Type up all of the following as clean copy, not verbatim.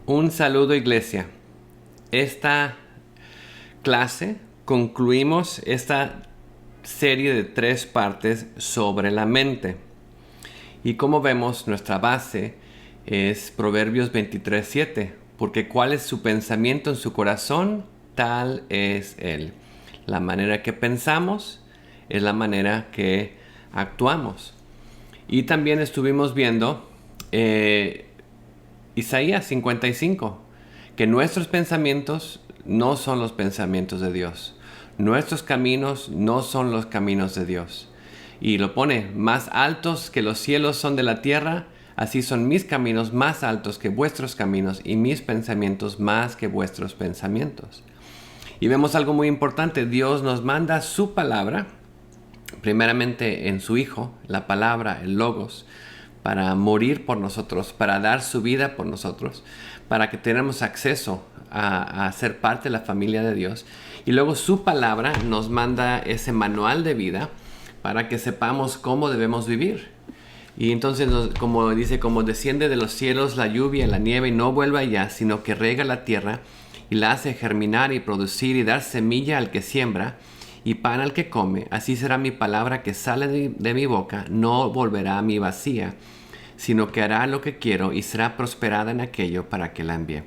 Un saludo, iglesia. Esta clase concluimos esta serie de 3 partes sobre la mente. Y como vemos, nuestra base es Proverbios 23:7, porque cuál es su pensamiento en su corazón, tal es él. La manera que pensamos es la manera que actuamos. Y también estuvimos viendo Isaías 55, que nuestros pensamientos no son los pensamientos de Dios. Nuestros caminos no son los caminos de Dios. Y lo pone, más altos que los cielos son de la tierra, así son mis caminos más altos que vuestros caminos y mis pensamientos más que vuestros pensamientos. Y vemos algo muy importante, Dios nos manda su palabra, primeramente en su Hijo, la palabra, el Logos, para morir por nosotros, para dar su vida por nosotros, para que tengamos acceso a ser parte de la familia de Dios. Y luego su palabra nos manda ese manual de vida para que sepamos cómo debemos vivir. Y entonces, como dice, como desciende de los cielos la lluvia y la nieve y no vuelve allá, sino que riega la tierra y la hace germinar y producir y dar semilla al que siembra y pan al que come, así será mi palabra que sale de mi boca, no volverá a mí vacía, sino que hará lo que quiero y será prosperada en aquello para que la envíe.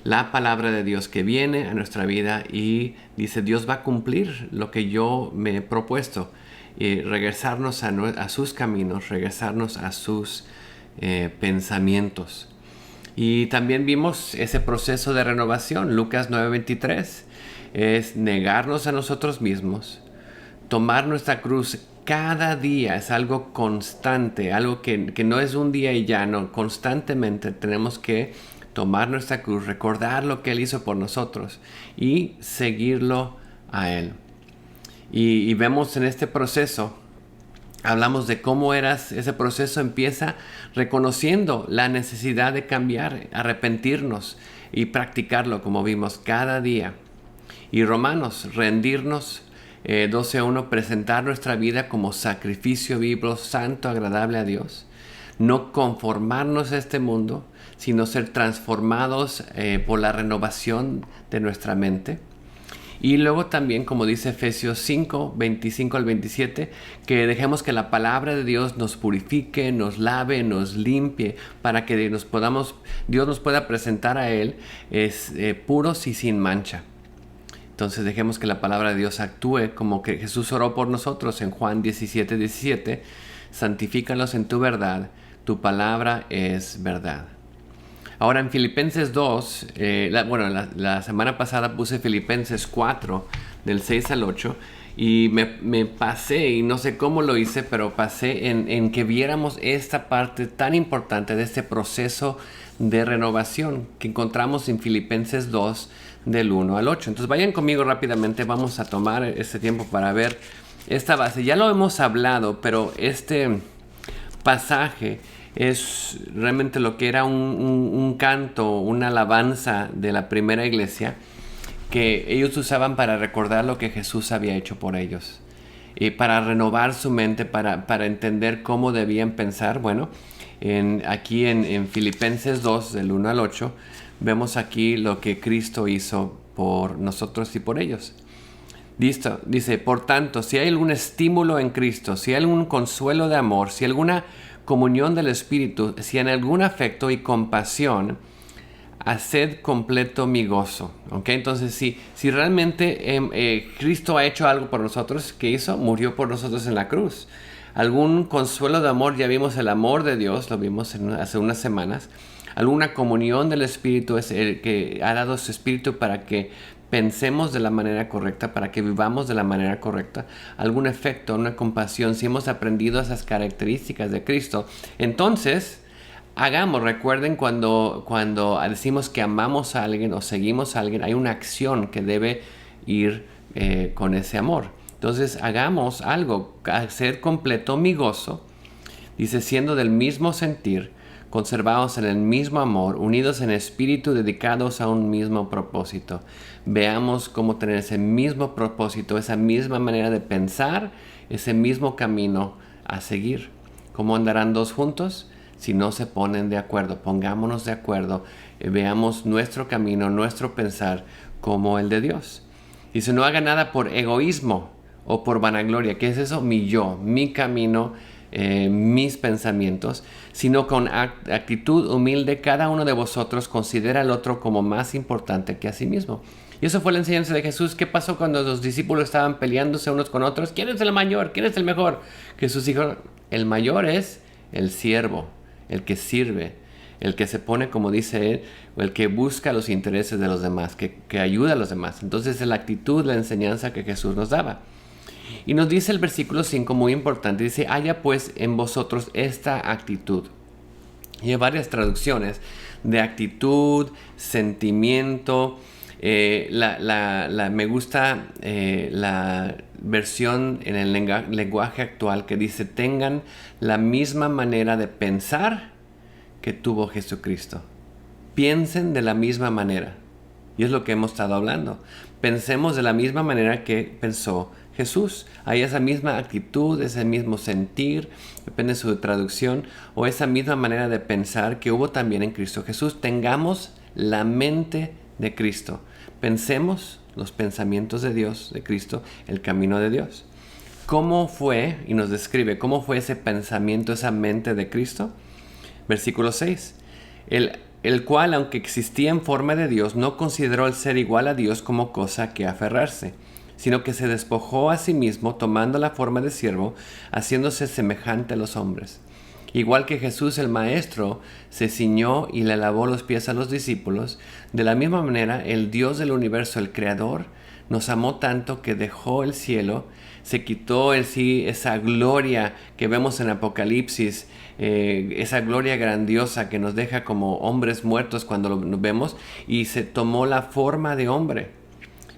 La palabra de Dios que viene a nuestra vida y dice, Dios va a cumplir lo que yo me he propuesto, y regresarnos a sus caminos, regresarnos a sus pensamientos. Y también vimos ese proceso de renovación, Lucas 9:23, es negarnos a nosotros mismos, tomar nuestra cruz cada día, es algo constante, algo que no es un día y ya, no, constantemente tenemos que tomar nuestra cruz, recordar lo que Él hizo por nosotros y seguirlo a Él. Y vemos en este proceso, hablamos de cómo ese proceso empieza reconociendo la necesidad de cambiar, arrepentirnos y practicarlo como vimos cada día. Y Romanos, rendirnos, 12:1, presentar nuestra vida como sacrificio vivo, santo, agradable a Dios. No conformarnos a este mundo, sino ser transformados por la renovación de nuestra mente. Y luego también, como dice Efesios 5:25 al 27, que dejemos que la palabra de Dios nos purifique, nos lave, nos limpie, para que Dios nos pueda presentar a Él puros y sin mancha. Entonces dejemos que la palabra de Dios actúe como que Jesús oró por nosotros en Juan 17:17. Santifícalos en tu verdad, tu palabra es verdad. Ahora en Filipenses 2, la semana pasada puse Filipenses 4, del 6 al 8, y me pasé, y no sé cómo lo hice, pero pasé en que viéramos esta parte tan importante de este proceso de renovación que encontramos en Filipenses 2, del 1 al 8. Entonces vayan conmigo rápidamente, vamos a tomar este tiempo para ver esta base. Ya lo hemos hablado, pero este pasaje es realmente lo que era un canto, una alabanza de la primera iglesia que ellos usaban para recordar lo que Jesús había hecho por ellos y para renovar su mente, para entender cómo debían pensar. Bueno, aquí en Filipenses 2, del 1 al 8, vemos aquí lo que Cristo hizo por nosotros y por ellos. Dice, por tanto, si hay algún estímulo en Cristo, si hay algún consuelo de amor, si hay alguna comunión del Espíritu, si hay algún afecto y compasión, haced completo mi gozo. ¿Okay? Entonces, si realmente Cristo ha hecho algo por nosotros, ¿qué hizo? Murió por nosotros en la cruz. Algún consuelo de amor, ya vimos el amor de Dios, lo vimos hace unas semanas. Alguna comunión del Espíritu es el que ha dado su Espíritu para que pensemos de la manera correcta, para que vivamos de la manera correcta. Algún efecto, una compasión, si hemos aprendido esas características de Cristo, entonces recuerden cuando decimos que amamos a alguien o seguimos a alguien, hay una acción que debe ir con ese amor. Entonces hagamos algo, hacer completo mi gozo, dice, siendo del mismo sentir, conservados en el mismo amor, unidos en espíritu, dedicados a un mismo propósito. Veamos cómo tener ese mismo propósito, esa misma manera de pensar, ese mismo camino a seguir. ¿Cómo andarán dos juntos? si no se ponen de acuerdo. Pongámonos de acuerdo, veamos nuestro camino, nuestro pensar como el de Dios. Dice, no haga nada por egoísmo o por vanagloria. ¿Qué es eso? Mi yo, mi camino, mis pensamientos, sino con actitud humilde cada uno de vosotros considera al otro como más importante que a sí mismo. Y eso fue la enseñanza de Jesús. ¿Qué pasó cuando los discípulos estaban peleándose unos con otros? ¿Quién es el mayor? ¿Quién es el mejor? Jesús dijo, el mayor es el siervo, el que sirve, el que se pone, como dice él, o el que busca los intereses de los demás, que ayuda a los demás. Entonces es la actitud, la enseñanza que Jesús nos daba. Y nos dice el versículo 5 muy importante, dice, haya pues en vosotros esta actitud. Y hay varias traducciones de actitud, sentimiento. Me gusta la versión en el lenguaje actual que dice, tengan la misma manera de pensar que tuvo Jesucristo. Piensen de la misma manera. Y es lo que hemos estado hablando. Pensemos de la misma manera que pensó Jesús. Hay esa misma actitud, ese mismo sentir, depende de su traducción, o esa misma manera de pensar que hubo también en Cristo Jesús. Tengamos la mente de Cristo. Pensemos los pensamientos de Dios, de Cristo, el camino de Dios. ¿Cómo fue? Y nos describe, ¿cómo fue ese pensamiento, esa mente de Cristo? Versículo 6. El cual, aunque existía en forma de Dios, no consideró el ser igual a Dios como cosa que aferrarse, sino que se despojó a sí mismo, tomando la forma de siervo, haciéndose semejante a los hombres. Igual que Jesús el Maestro se ciñó y le lavó los pies a los discípulos, de la misma manera el Dios del universo, el Creador, nos amó tanto que dejó el cielo, se quitó esa gloria que vemos en Apocalipsis, esa gloria grandiosa que nos deja como hombres muertos cuando lo vemos, y se tomó la forma de hombre.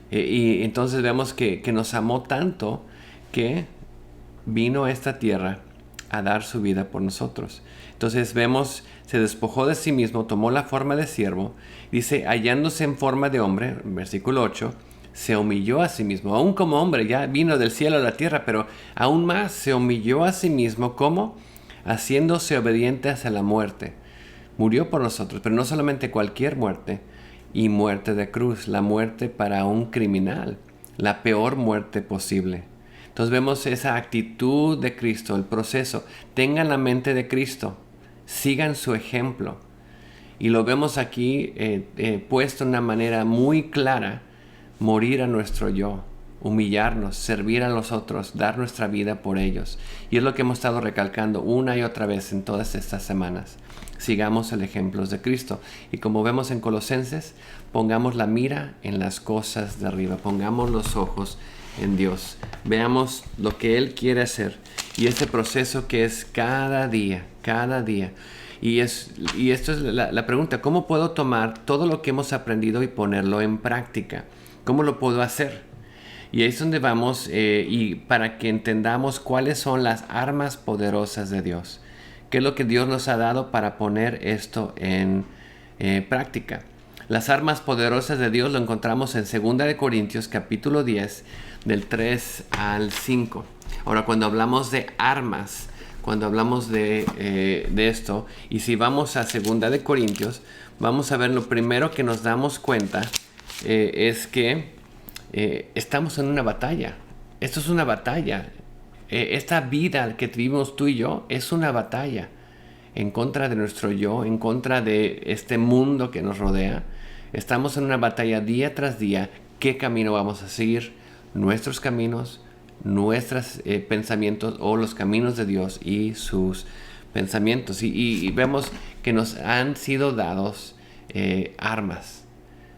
Y entonces vemos que nos amó tanto que vino a esta tierra a dar su vida por nosotros. Entonces vemos, se despojó de sí mismo, tomó la forma de siervo, dice, hallándose en forma de hombre, versículo 8, se humilló a sí mismo, aún como hombre, ya vino del cielo a la tierra, pero aún más se humilló a sí mismo, ¿cómo? Haciéndose obediente hasta la muerte. Murió por nosotros, pero no solamente cualquier muerte, y muerte de cruz, la muerte para un criminal, la peor muerte posible. Entonces vemos esa actitud de Cristo, el proceso. Tengan la mente de Cristo, sigan su ejemplo. Y lo vemos aquí puesto de una manera muy clara, morir a nuestro yo, humillarnos, servir a los otros, dar nuestra vida por ellos. Y es lo que hemos estado recalcando una y otra vez en todas estas semanas. Sigamos el ejemplo de Cristo. Y como vemos en Colosenses, pongamos la mira en las cosas de arriba, pongamos los ojos en Dios. Veamos lo que Él quiere hacer y ese proceso que es cada día, cada día. Y esto es la pregunta, ¿cómo puedo tomar todo lo que hemos aprendido y ponerlo en práctica? ¿Cómo lo puedo hacer? Y ahí es donde vamos y para que entendamos cuáles son las armas poderosas de Dios. ¿Qué es lo que Dios nos ha dado para poner esto en práctica? Las armas poderosas de Dios lo encontramos en 2 Corintios capítulo 10, del 3 al 5. Ahora, cuando hablamos de armas, cuando hablamos de esto, y si vamos a 2 Corintios, vamos a ver lo primero que nos damos cuenta es que estamos en una batalla. Esto es una batalla. Esta vida que vivimos tú y yo es una batalla en contra de nuestro yo, en contra de este mundo que nos rodea. Estamos en una batalla día tras día. ¿Qué camino vamos a seguir? Nuestros caminos, nuestros pensamientos o los caminos de Dios y sus pensamientos. Y vemos que nos han sido dados armas.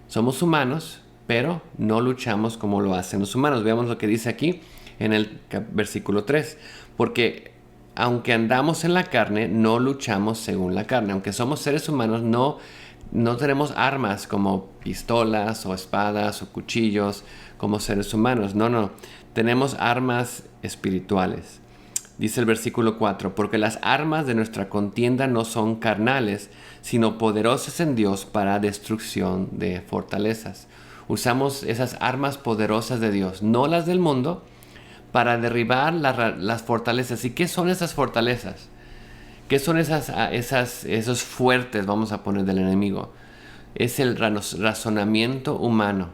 Somos humanos, pero no luchamos como lo hacen los humanos. Veamos lo que dice aquí en el versículo 3. Porque aunque andamos en la carne, no luchamos según la carne. Aunque somos seres humanos, no tenemos armas como pistolas o espadas o cuchillos como seres humanos. No. Tenemos armas espirituales. Dice el versículo 4, porque las armas de nuestra contienda no son carnales, sino poderosas en Dios para destrucción de fortalezas. Usamos esas armas poderosas de Dios, no las del mundo, para derribar las fortalezas. ¿Y qué son esas fortalezas? ¿Qué son esos fuertes, vamos a poner, del enemigo? Es el razonamiento humano,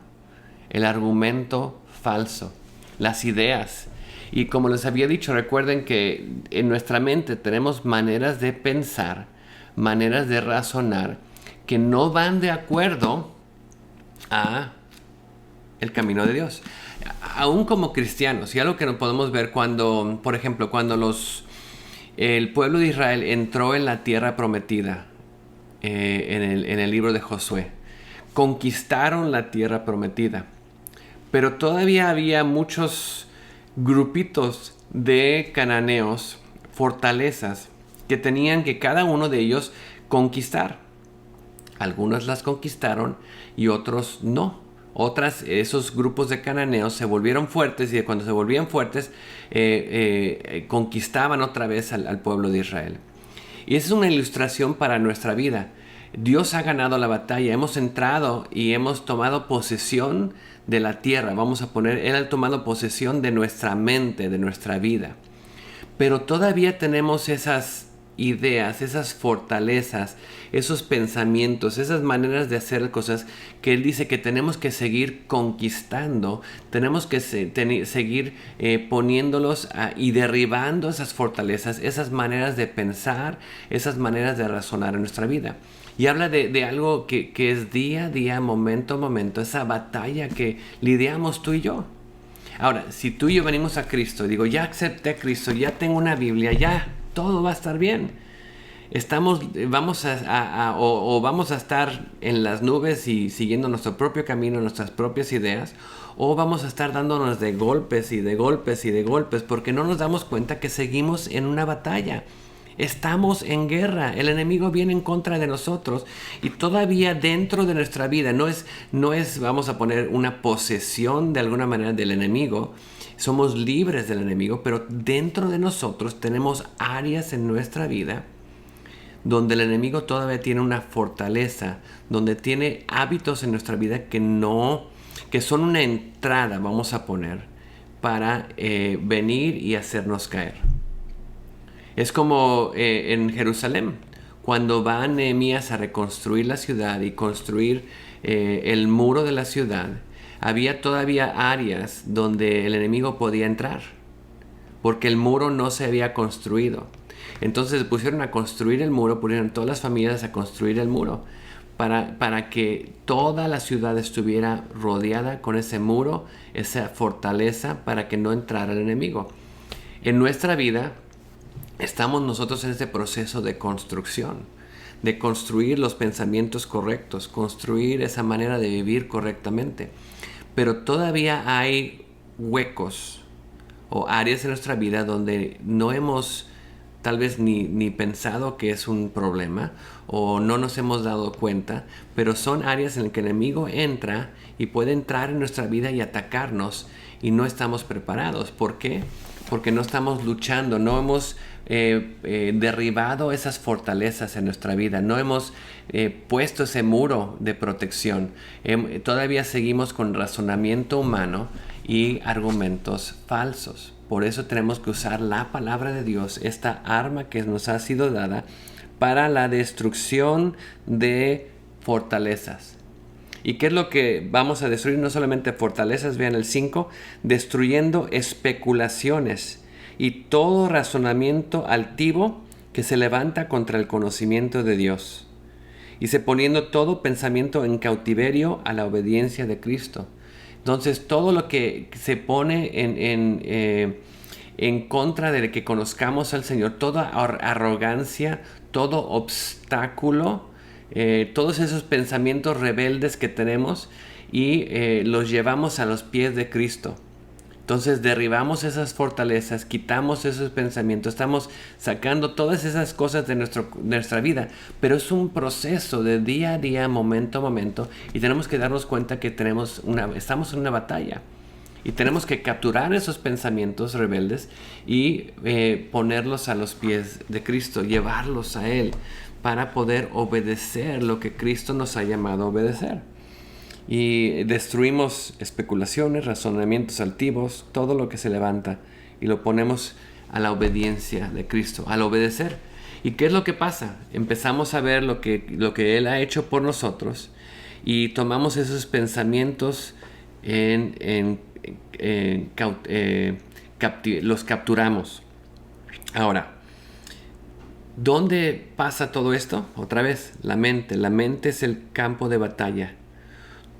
el argumento falso, las ideas. Y como les había dicho, recuerden que en nuestra mente tenemos maneras de pensar, maneras de razonar que no van de acuerdo a el camino de Dios. Aún como cristianos, y algo que no podemos ver cuando, por ejemplo, cuando el pueblo de Israel entró en la tierra prometida, en el libro de Josué, conquistaron la tierra prometida, pero todavía había muchos grupitos de cananeos, fortalezas, que tenían que cada uno de ellos conquistar. Algunos las conquistaron y otros no. Esos grupos de cananeos se volvieron fuertes, y cuando se volvían fuertes conquistaban otra vez al pueblo de Israel. Y esa es una ilustración para nuestra vida. Dios ha ganado la batalla, hemos entrado y hemos tomado posesión de la tierra. Él ha tomado posesión de nuestra mente, de nuestra vida. Pero todavía tenemos esas ideas, esas fortalezas, esos pensamientos, esas maneras de hacer cosas que Él dice que tenemos que seguir conquistando, tenemos que seguir poniéndolos y derribando esas fortalezas, esas maneras de pensar, esas maneras de razonar en nuestra vida. Y habla de algo que es día a día, momento a momento, esa batalla que lidiamos tú y yo. Ahora, si tú y yo venimos a Cristo, digo, ya acepté a Cristo, ya tengo una Biblia, ya todo va a estar bien. Vamos a estar en las nubes y siguiendo nuestro propio camino, nuestras propias ideas, o vamos a estar dándonos de golpes y de golpes y de golpes, porque no nos damos cuenta que seguimos en una batalla. Estamos en guerra, el enemigo viene en contra de nosotros, y todavía dentro de nuestra vida no es, vamos a poner, una posesión de alguna manera del enemigo. Somos libres del enemigo, pero dentro de nosotros tenemos áreas en nuestra vida donde el enemigo todavía tiene una fortaleza, donde tiene hábitos en nuestra vida que son una entrada, vamos a poner, para venir y hacernos caer. Es como en Jerusalén, cuando va Nehemías a reconstruir la ciudad y construir el muro de la ciudad. Había todavía áreas donde el enemigo podía entrar, porque el muro no se había construido. Entonces se pusieron a construir el muro, pusieron todas las familias a construir el muro, para que toda la ciudad estuviera rodeada con ese muro, esa fortaleza, para que no entrara el enemigo. En nuestra vida estamos nosotros en este proceso de construcción, de construir los pensamientos correctos, construir esa manera de vivir correctamente. Pero todavía hay huecos o áreas en nuestra vida donde no hemos tal vez ni pensado que es un problema, o no nos hemos dado cuenta, pero son áreas en las que el enemigo entra y puede entrar en nuestra vida y atacarnos, y no estamos preparados. ¿Por qué? Porque no estamos luchando, no hemos derribado esas fortalezas en nuestra vida, no hemos puesto ese muro de protección. Todavía seguimos con razonamiento humano y argumentos falsos. Por eso tenemos que usar la palabra de Dios, esta arma que nos ha sido dada para la destrucción de fortalezas. ¿Y qué es lo que vamos a destruir? No solamente fortalezas, vean el 5, destruyendo especulaciones y todo razonamiento altivo que se levanta contra el conocimiento de Dios, y se poniendo todo pensamiento en cautiverio a la obediencia de Cristo. Entonces, todo lo que se pone en contra de que conozcamos al Señor, toda arrogancia, todo obstáculo, todos esos pensamientos rebeldes que tenemos, y los llevamos a los pies de Cristo. Entonces derribamos esas fortalezas, quitamos esos pensamientos, estamos sacando todas esas cosas de nuestra vida. Pero es un proceso de día a día, momento a momento, y tenemos que darnos cuenta que estamos en una batalla. Y tenemos que capturar esos pensamientos rebeldes y ponerlos a los pies de Cristo, llevarlos a Él, para poder obedecer lo que Cristo nos ha llamado a obedecer. Y destruimos especulaciones, razonamientos altivos, todo lo que se levanta, y lo ponemos a la obediencia de Cristo, al obedecer. ¿Y qué es lo que pasa? Empezamos a ver lo que Él ha hecho por nosotros y tomamos esos pensamientos los capturamos. Ahora, ¿dónde pasa todo esto? Otra vez, la mente. La mente es el campo de batalla.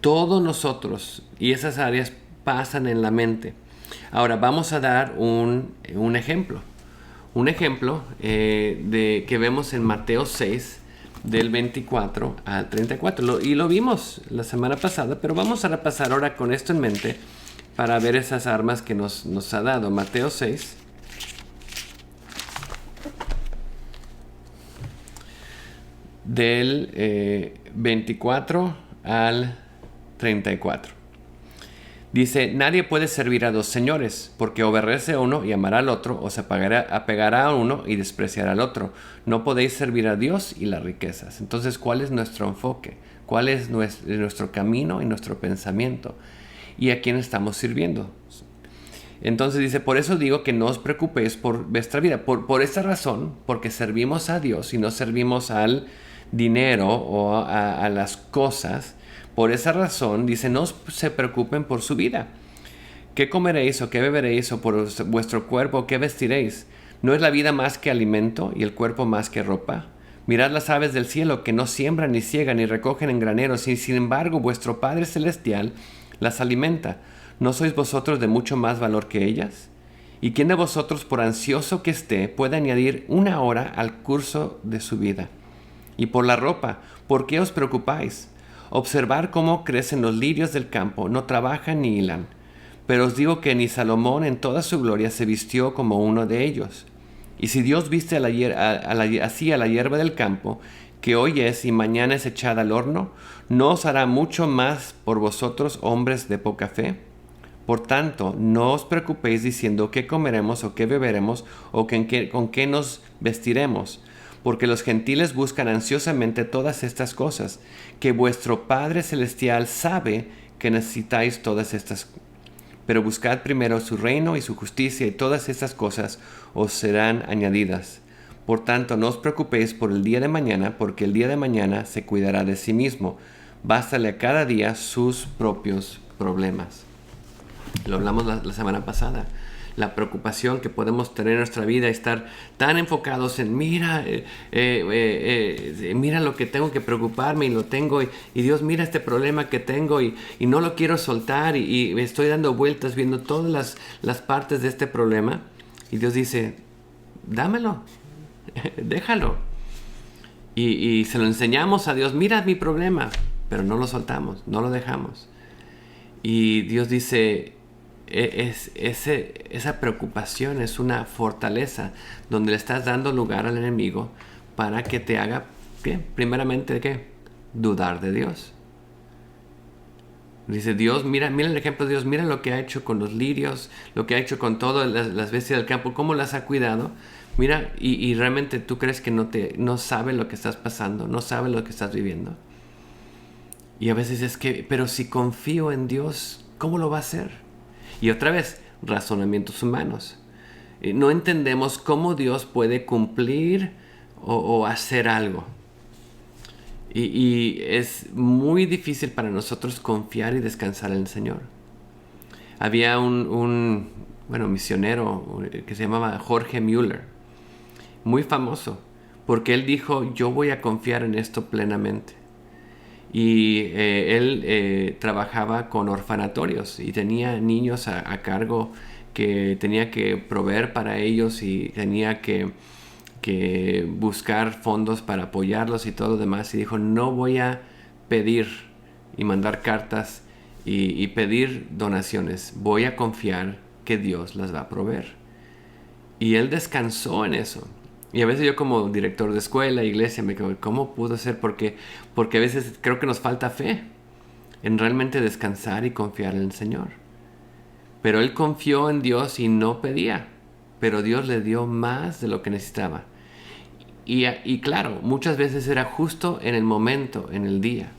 Todos nosotros y esas áreas pasan en la mente. Ahora vamos a dar un ejemplo. Un ejemplo que vemos en Mateo 6, del 24 al 34. Y lo vimos la semana pasada, pero vamos a repasar ahora con esto en mente para ver esas armas que nos ha dado. Mateo 6. Del 24 al 34. Dice, nadie puede servir a dos señores, porque aborrece a uno y amará al otro, o se apegará a uno y despreciará al otro. No podéis servir a Dios y las riquezas. Entonces, ¿cuál es nuestro enfoque? ¿Cuál es nuestro camino y nuestro pensamiento? ¿Y a quién estamos sirviendo? Entonces dice, por eso digo que no os preocupéis por vuestra vida. Por esta razón, porque servimos a Dios y no servimos al dinero o a las cosas. Por esa razón, dice, no se preocupen por su vida. ¿Qué comeréis o qué beberéis o por vuestro cuerpo qué vestiréis? ¿No es la vida más que alimento y el cuerpo más que ropa? Mirad las aves del cielo que no siembran ni ciegan ni recogen en graneros y sin embargo vuestro Padre Celestial las alimenta. ¿No sois vosotros de mucho más valor que ellas? ¿Y quién de vosotros, por ansioso que esté, puede añadir una hora al curso de su vida? Y por la ropa, ¿por qué os preocupáis? Observad cómo crecen los lirios del campo, no trabajan ni hilan. Pero os digo que ni Salomón en toda su gloria se vistió como uno de ellos. Y si Dios viste así a la hierba del campo, que hoy es y mañana es echada al horno, ¿no os hará mucho más por vosotros, hombres de poca fe? Por tanto, no os preocupéis diciendo qué comeremos o qué beberemos o con qué nos vestiremos, porque los gentiles buscan ansiosamente todas estas cosas, que vuestro Padre Celestial sabe que necesitáis todas estas. Pero buscad primero su reino y su justicia, y todas estas cosas os serán añadidas. Por tanto, no os preocupéis por el día de mañana, porque el día de mañana se cuidará de sí mismo. Bástale a cada día sus propios problemas. Lo hablamos la semana pasada. La preocupación que podemos tener en nuestra vida, estar tan enfocados en mira lo que tengo que preocuparme y lo tengo, y Dios mira este problema que tengo y no lo quiero soltar y estoy dando vueltas viendo todas las partes de este problema, y Dios dice, dámelo, déjalo, y se lo enseñamos a Dios, mira mi problema, pero no lo soltamos, no lo dejamos, y Dios dice, esa preocupación es una fortaleza donde le estás dando lugar al enemigo para que te haga, ¿qué? Primeramente, ¿qué? Dudar de Dios. Dice Dios, mira el ejemplo de Dios, mira lo que ha hecho con los lirios, lo que ha hecho con todas las bestias del campo, cómo las ha cuidado. Mira, y realmente tú crees que no sabe lo que estás pasando, no sabe lo que estás viviendo. Y a veces es que, pero si confío en Dios, ¿cómo lo va a hacer? Y otra vez, razonamientos humanos. No entendemos cómo Dios puede cumplir o hacer algo. Y es muy difícil para nosotros confiar y descansar en el Señor. Había un misionero que se llamaba Jorge Müller, muy famoso, porque él dijo, yo voy a confiar en esto plenamente. Y él trabajaba con orfanatorios y tenía niños a cargo que tenía que proveer para ellos y tenía que buscar fondos para apoyarlos y todo lo demás. Y dijo, no voy a pedir y mandar cartas y pedir donaciones. Voy a confiar que Dios las va a proveer. Y él descansó en eso. Y a veces yo como director de escuela, iglesia, me quedo, ¿cómo pudo ser? Porque a veces creo que nos falta fe en realmente descansar y confiar en el Señor. Pero él confió en Dios y no pedía, pero Dios le dio más de lo que necesitaba. Y claro, muchas veces era justo en el momento, en el día.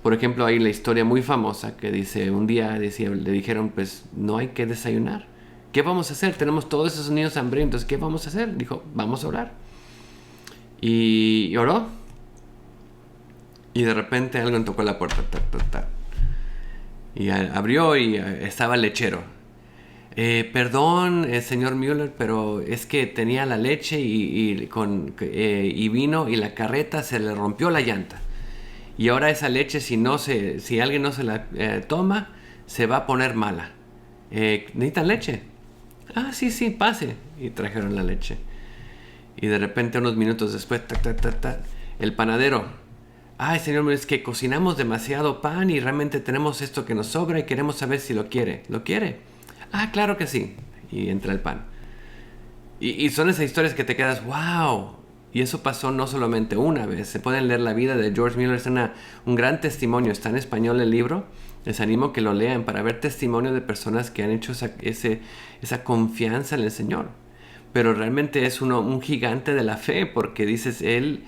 Por ejemplo, hay la historia muy famosa que dice, un día le dijeron, pues no hay que desayunar. ¿Qué vamos a hacer? Tenemos todos esos niños hambrientos. ¿Qué vamos a hacer? Dijo, vamos a orar. Y oró. Y de repente alguien tocó la puerta. Y abrió y estaba el lechero. Perdón, señor Müller, pero es que tenía la leche y vino y la carreta se le rompió la llanta. Y ahora esa leche, si alguien no se la toma, se va a poner mala. ¿Necesitan leche? Ah, sí, pase. Y trajeron la leche. Y de repente, unos minutos después, el panadero. Ay, señor, es que cocinamos demasiado pan y realmente tenemos esto que nos sobra y queremos saber si lo quiere. ¿Lo quiere? Ah, claro que sí. Y entra el pan. Y son esas historias que te quedas, wow. Y eso pasó no solamente una vez. Se pueden leer la vida de George Mueller. Es un gran testimonio. Está en español el libro. Les animo que lo lean para ver testimonio de personas que han hecho esa confianza en el Señor. Pero realmente es un gigante de la fe, porque dices, él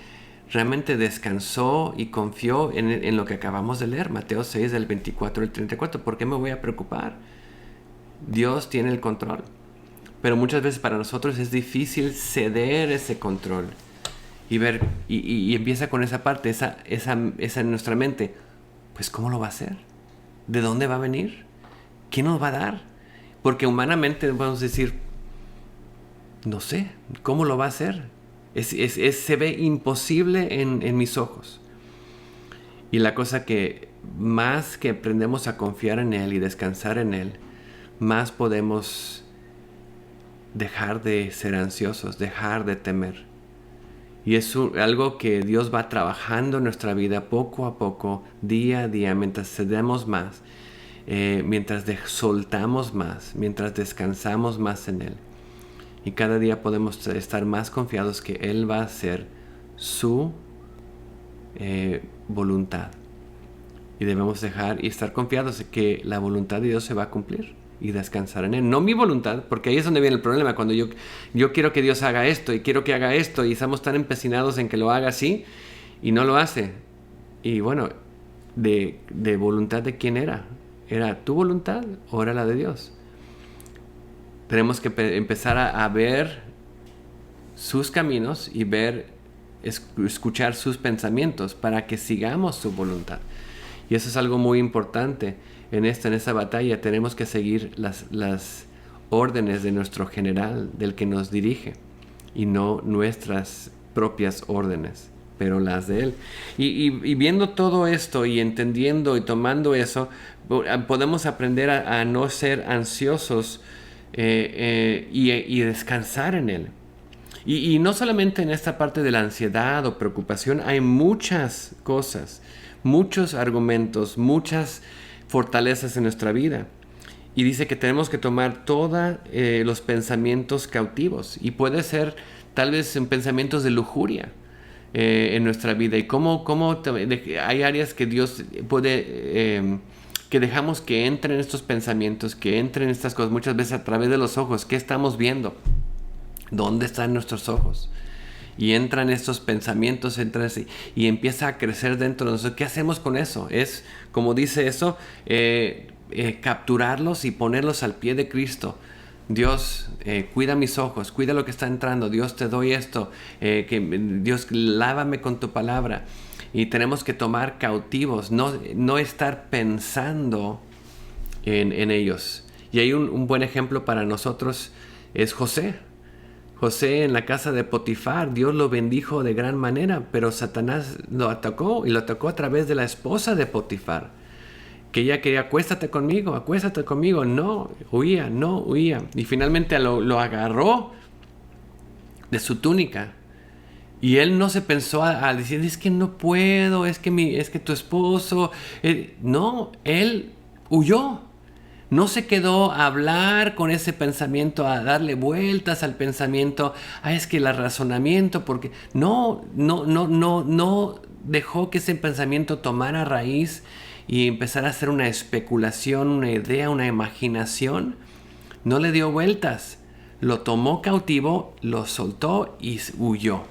realmente descansó y confió en lo que acabamos de leer, Mateo 6 del 24 al 34. ¿Por qué me voy a preocupar? Dios tiene el control. Pero muchas veces para nosotros es difícil ceder ese control y ver, y empieza con esa parte, esa en nuestra mente. Pues ¿cómo lo va a hacer? ¿De dónde va a venir? ¿Qué nos va a dar? Porque humanamente vamos a decir, no sé, ¿cómo lo va a hacer? Se ve imposible en mis ojos. Y la cosa que más que aprendemos a confiar en Él y descansar en Él, más podemos dejar de ser ansiosos, dejar de temer. Y es algo que Dios va trabajando en nuestra vida poco a poco, día a día, mientras cedemos más, mientras soltamos más, mientras descansamos más en Él. Y cada día podemos estar más confiados que Él va a hacer su voluntad. Y debemos dejar y estar confiados de que la voluntad de Dios se va a cumplir y descansar en Él. No mi voluntad, porque ahí es donde viene el problema. Cuando yo quiero que Dios haga esto y quiero que haga esto y estamos tan empecinados en que lo haga así y no lo hace. Y bueno, de voluntad de quién era. ¿Era tu voluntad o era la de Dios? Tenemos que empezar a ver sus caminos y escuchar sus pensamientos para que sigamos su voluntad. Y eso es algo muy importante en esa batalla. Tenemos que seguir las órdenes de nuestro general, del que nos dirige, y no nuestras propias órdenes, pero las de Él. Y viendo todo esto y entendiendo y tomando eso, podemos aprender a no ser ansiosos y descansar en Él. Y no solamente en esta parte de la ansiedad o preocupación, hay muchas cosas, muchos argumentos, muchas fortalezas en nuestra vida. Y dice que tenemos que tomar todos los pensamientos cautivos. Y puede ser tal vez en pensamientos de lujuria en nuestra vida. Y hay áreas que Dios puede... que dejamos que entren estos pensamientos, que entren estas cosas, muchas veces a través de los ojos. ¿Qué estamos viendo? ¿Dónde están nuestros ojos? Y entran estos pensamientos, y empieza a crecer dentro de nosotros. ¿Qué hacemos con eso? Es, como dice eso, capturarlos y ponerlos al pie de Cristo. Dios, cuida mis ojos, cuida lo que está entrando. Dios, te doy esto. Dios, lávame con tu palabra. Y tenemos que tomar cautivos, no estar pensando en ellos. Y hay un buen ejemplo para nosotros, es José. José en la casa de Potifar, Dios lo bendijo de gran manera, pero Satanás lo atacó, y lo atacó a través de la esposa de Potifar, que ella quería, acuéstate conmigo, no huía. Y finalmente lo agarró de su túnica. Y él no se pensó a decir, es que no puedo, es que tu esposo... No, él huyó. No se quedó a hablar con ese pensamiento, a darle vueltas al pensamiento. Es que el razonamiento, porque... No dejó que ese pensamiento tomara raíz y empezara a hacer una especulación, una idea, una imaginación. No le dio vueltas. Lo tomó cautivo, lo soltó y huyó.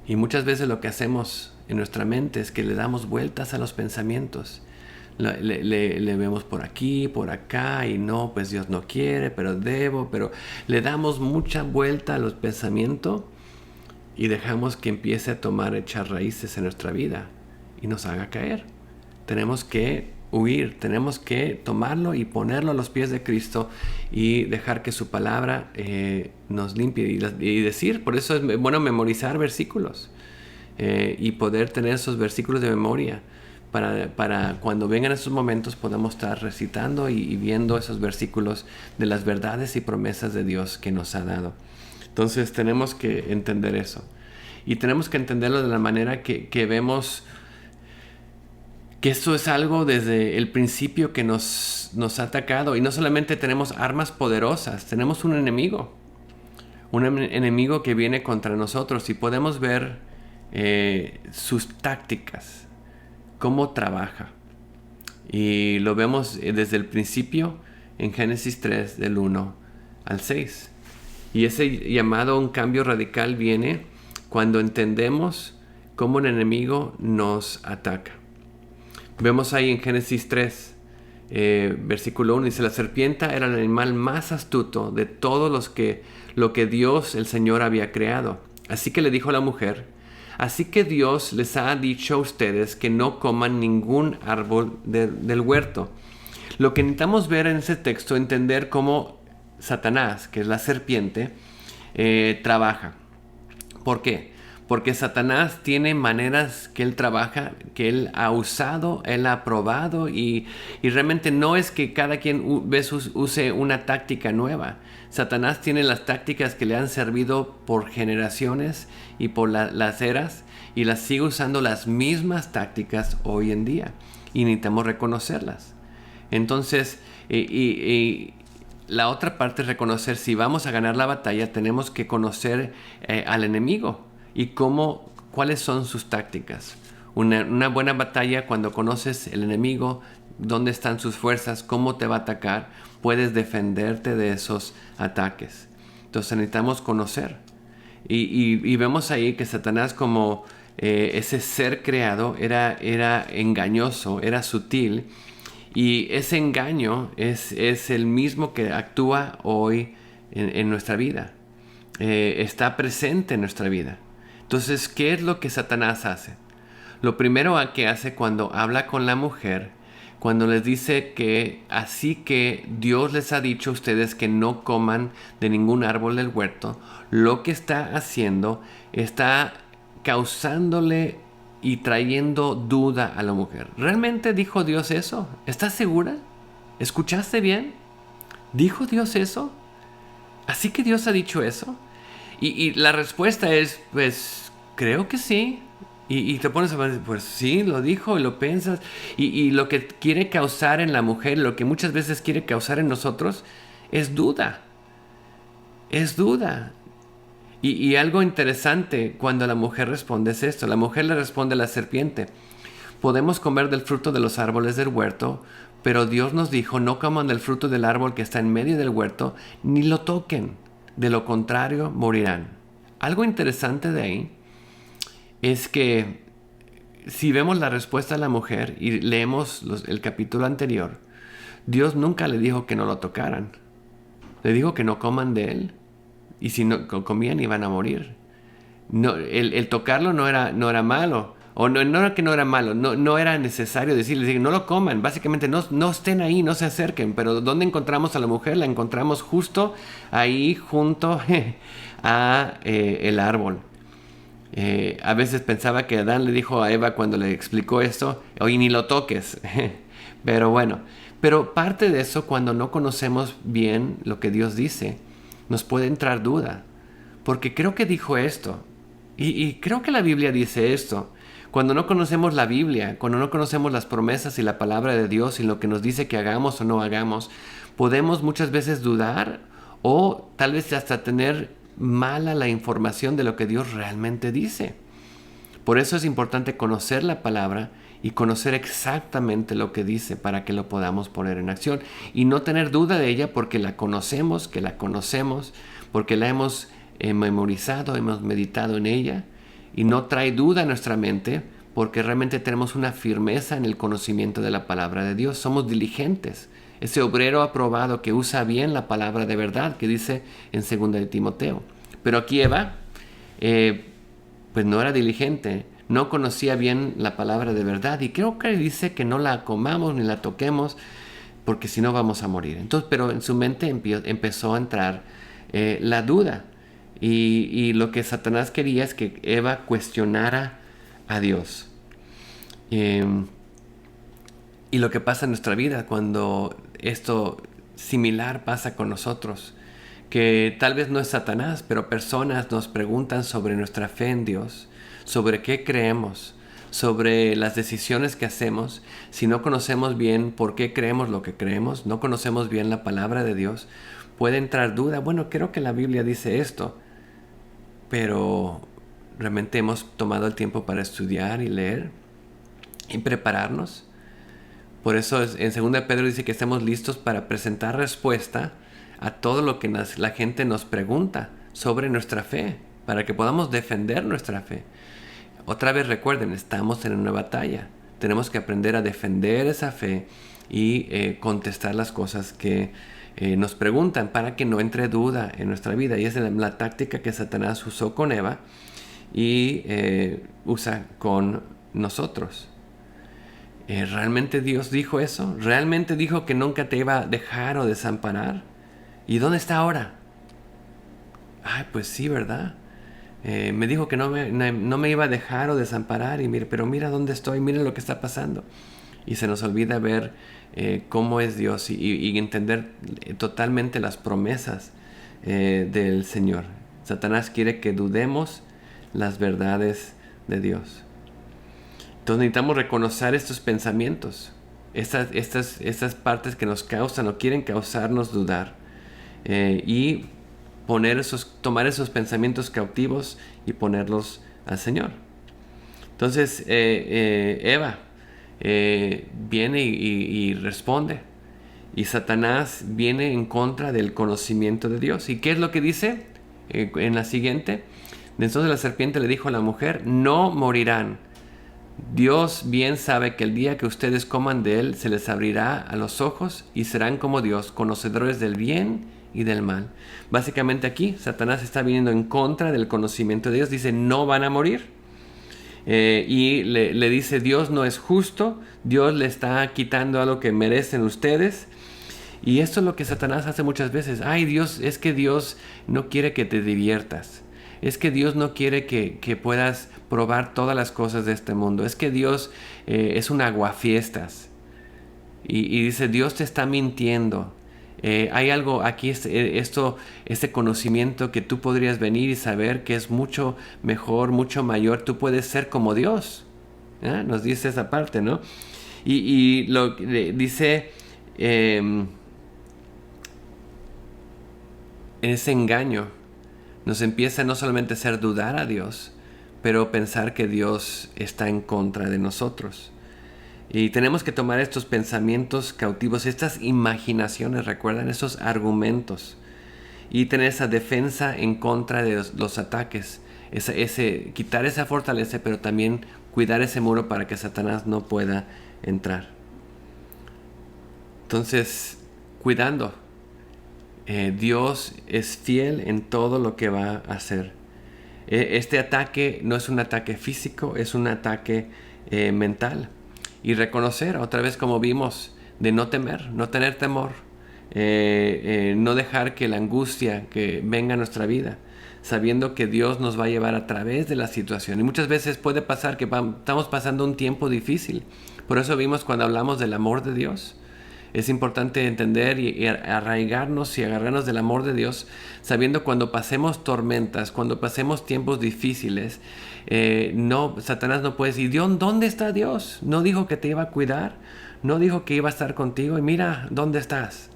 Y muchas veces lo que hacemos en nuestra mente es que le damos vueltas a los pensamientos. Le vemos por aquí, por acá, y no, pues Dios no quiere, pero debo, pero le damos mucha vuelta a los pensamientos y dejamos que empiece a echar raíces en nuestra vida y nos haga caer. Tenemos que huir, tenemos que tomarlo y ponerlo a los pies de Cristo y dejar que su palabra nos limpie y decir. Por eso es bueno memorizar versículos y poder tener esos versículos de memoria para cuando vengan esos momentos podamos estar recitando y viendo esos versículos de las verdades y promesas de Dios que nos ha dado. Entonces tenemos que entender eso y tenemos que entenderlo de la manera que vemos que esto es algo desde el principio que nos ha atacado. Y no solamente tenemos armas poderosas, tenemos un enemigo que viene contra nosotros y podemos ver sus tácticas, cómo trabaja. Y lo vemos desde el principio en Génesis 3, del 1 al 6. Y ese llamado a un cambio radical viene cuando entendemos cómo el enemigo nos ataca. Vemos ahí en Génesis 3, versículo 1, dice: la serpiente era el animal más astuto de todos lo que Dios, el Señor, había creado. Así que le dijo a la mujer: así que Dios les ha dicho a ustedes que no coman ningún árbol del huerto. Lo que necesitamos ver en ese texto, entender cómo Satanás, que es la serpiente, trabaja. ¿Por qué? Porque Satanás tiene maneras que él trabaja, que él ha usado, él ha probado y realmente no es que cada quien use una táctica nueva. Satanás tiene las tácticas que le han servido por generaciones y por las eras y las sigue usando las mismas tácticas hoy en día y necesitamos reconocerlas. Entonces, la otra parte es reconocer, si vamos a ganar la batalla, tenemos que conocer al enemigo y cuáles son sus tácticas. Una buena batalla, cuando conoces el enemigo, dónde están sus fuerzas, cómo te va a atacar, puedes defenderte de esos ataques. Entonces necesitamos conocer. Y vemos ahí que Satanás, como ese ser creado, era engañoso, era sutil. Y ese engaño es el mismo que actúa hoy en nuestra vida. Está presente en nuestra vida. Entonces, ¿qué es lo que Satanás hace? Lo primero que hace cuando habla con la mujer, cuando les dice que así que Dios les ha dicho a ustedes que no coman de ningún árbol del huerto, lo que está haciendo está causándole y trayendo duda a la mujer. ¿Realmente dijo Dios eso? ¿Estás segura? ¿Escuchaste bien? ¿Dijo Dios eso? ¿Así que Dios ha dicho eso? Y la respuesta es, pues, creo que sí. Y te pones a pensar, pues sí, lo dijo y lo piensas. Y lo que quiere causar en la mujer, lo que muchas veces quiere causar en nosotros, es duda. Es duda. Y algo interesante cuando la mujer responde es esto. La mujer le responde a la serpiente: podemos comer del fruto de los árboles del huerto, pero Dios nos dijo, no coman del fruto del árbol que está en medio del huerto, ni lo toquen. De lo contrario, morirán. Algo interesante de ahí es que si vemos la respuesta de la mujer y leemos el capítulo anterior, Dios nunca le dijo que no lo tocaran. Le dijo que no coman de él. Y si no comían iban a morir. No, el tocarlo no era malo. O no era que no era malo, no era necesario decirles, no lo coman, básicamente no estén ahí, no se acerquen. Pero ¿dónde encontramos a la mujer? La encontramos justo ahí, junto a el árbol. A veces pensaba que Adán le dijo a Eva cuando le explicó esto, oye, ni lo toques. Pero bueno, pero parte de eso, cuando no conocemos bien lo que Dios dice, nos puede entrar duda. Porque creo que dijo esto, y creo que la Biblia dice esto. Cuando no conocemos la Biblia, cuando no conocemos las promesas y la palabra de Dios y lo que nos dice que hagamos o no hagamos, podemos muchas veces dudar o tal vez hasta tener mala la información de lo que Dios realmente dice. Por eso es importante conocer la palabra y conocer exactamente lo que dice para que lo podamos poner en acción y no tener duda de ella porque la conocemos, porque la hemos memorizado, hemos meditado en ella. Y no trae duda a nuestra mente porque realmente tenemos una firmeza en el conocimiento de la palabra de Dios. Somos diligentes. Ese obrero aprobado que usa bien la palabra de verdad que dice en 2 de Timoteo. Pero aquí Eva pues no era diligente, no conocía bien la palabra de verdad, y creo que dice que no la comamos ni la toquemos porque si no vamos a morir. Entonces, pero en su mente empezó a entrar la duda, y lo que Satanás quería es que Eva cuestionara a Dios. Y lo que pasa en nuestra vida cuando esto similar pasa con nosotros, que tal vez no es Satanás, pero personas nos preguntan sobre nuestra fe en Dios, sobre qué creemos, sobre las decisiones que hacemos. Si no conocemos bien por qué creemos lo que creemos, no conocemos bien la palabra de Dios, puede entrar duda. Bueno, creo que la Biblia dice esto, pero realmente hemos tomado el tiempo para estudiar y leer y prepararnos. Por eso en 2 Pedro dice que estemos listos para presentar respuesta a todo lo que la gente nos pregunta sobre nuestra fe, para que podamos defender nuestra fe. Otra vez recuerden, estamos en una batalla. Tenemos que aprender a defender esa fe y contestar las cosas que nos preguntan para que no entre duda en nuestra vida. Y esa es la táctica que Satanás usó con Eva y usa con nosotros. ¿Realmente Dios dijo eso? ¿Realmente dijo que nunca te iba a dejar o desamparar? ¿Y dónde está ahora? Ay, pues sí, ¿verdad? Me dijo que no me iba a dejar o desamparar, pero mira dónde estoy, mira lo que está pasando. Y se nos olvida ver cómo es Dios y entender totalmente las promesas del Señor. Satanás quiere que dudemos las verdades de Dios. Entonces necesitamos reconocer estos pensamientos, estas partes que nos causan o quieren causarnos dudar, y tomar esos pensamientos cautivos y ponerlos al Señor. Entonces Eva viene y responde, y Satanás viene en contra del conocimiento de Dios. ¿Y qué es lo que dice en la siguiente? Entonces la serpiente le dijo a la mujer: no morirán. Dios bien sabe que el día que ustedes coman de él, se les abrirá a los ojos y serán como Dios, conocedores del bien y del mal. Básicamente aquí Satanás está viniendo en contra del conocimiento de Dios. Dice: no van a morir. Y le dice: Dios no es justo, Dios le está quitando algo que merecen ustedes. Y esto es lo que Satanás hace muchas veces. Ay, Dios, es que Dios no quiere que te diviertas. Es que Dios no quiere que puedas probar todas las cosas de este mundo. Es que Dios es un aguafiestas. Y dice: Dios te está mintiendo. Hay algo aquí, este conocimiento que tú podrías venir y saber que es mucho mejor, mucho mayor. Tú puedes ser como Dios. Nos dice esa parte, ¿no? Y lo dice ese engaño nos empieza no solamente a hacer dudar a Dios, pero pensar que Dios está en contra de nosotros. Y tenemos que tomar estos pensamientos cautivos, estas imaginaciones, recuerdan, esos argumentos, y tener esa defensa en contra de los ataques, quitar esa fortaleza, pero también cuidar ese muro para que Satanás no pueda entrar. Entonces, cuidando. Dios es fiel en todo lo que va a hacer. Este ataque no es un ataque físico, es un ataque mental. Y reconocer, otra vez como vimos, de no temer, no tener temor, no dejar que la angustia que venga a nuestra vida, sabiendo que Dios nos va a llevar a través de la situación. Y muchas veces puede pasar que estamos pasando un tiempo difícil. Por eso vimos cuando hablamos del amor de Dios. Es importante entender y arraigarnos y agarrarnos del amor de Dios, sabiendo cuando pasemos tormentas, cuando pasemos tiempos difíciles, Satanás no puede decir: Dios, ¿dónde está Dios? No dijo que te iba a cuidar, no dijo que iba a estar contigo, y mira dónde estás.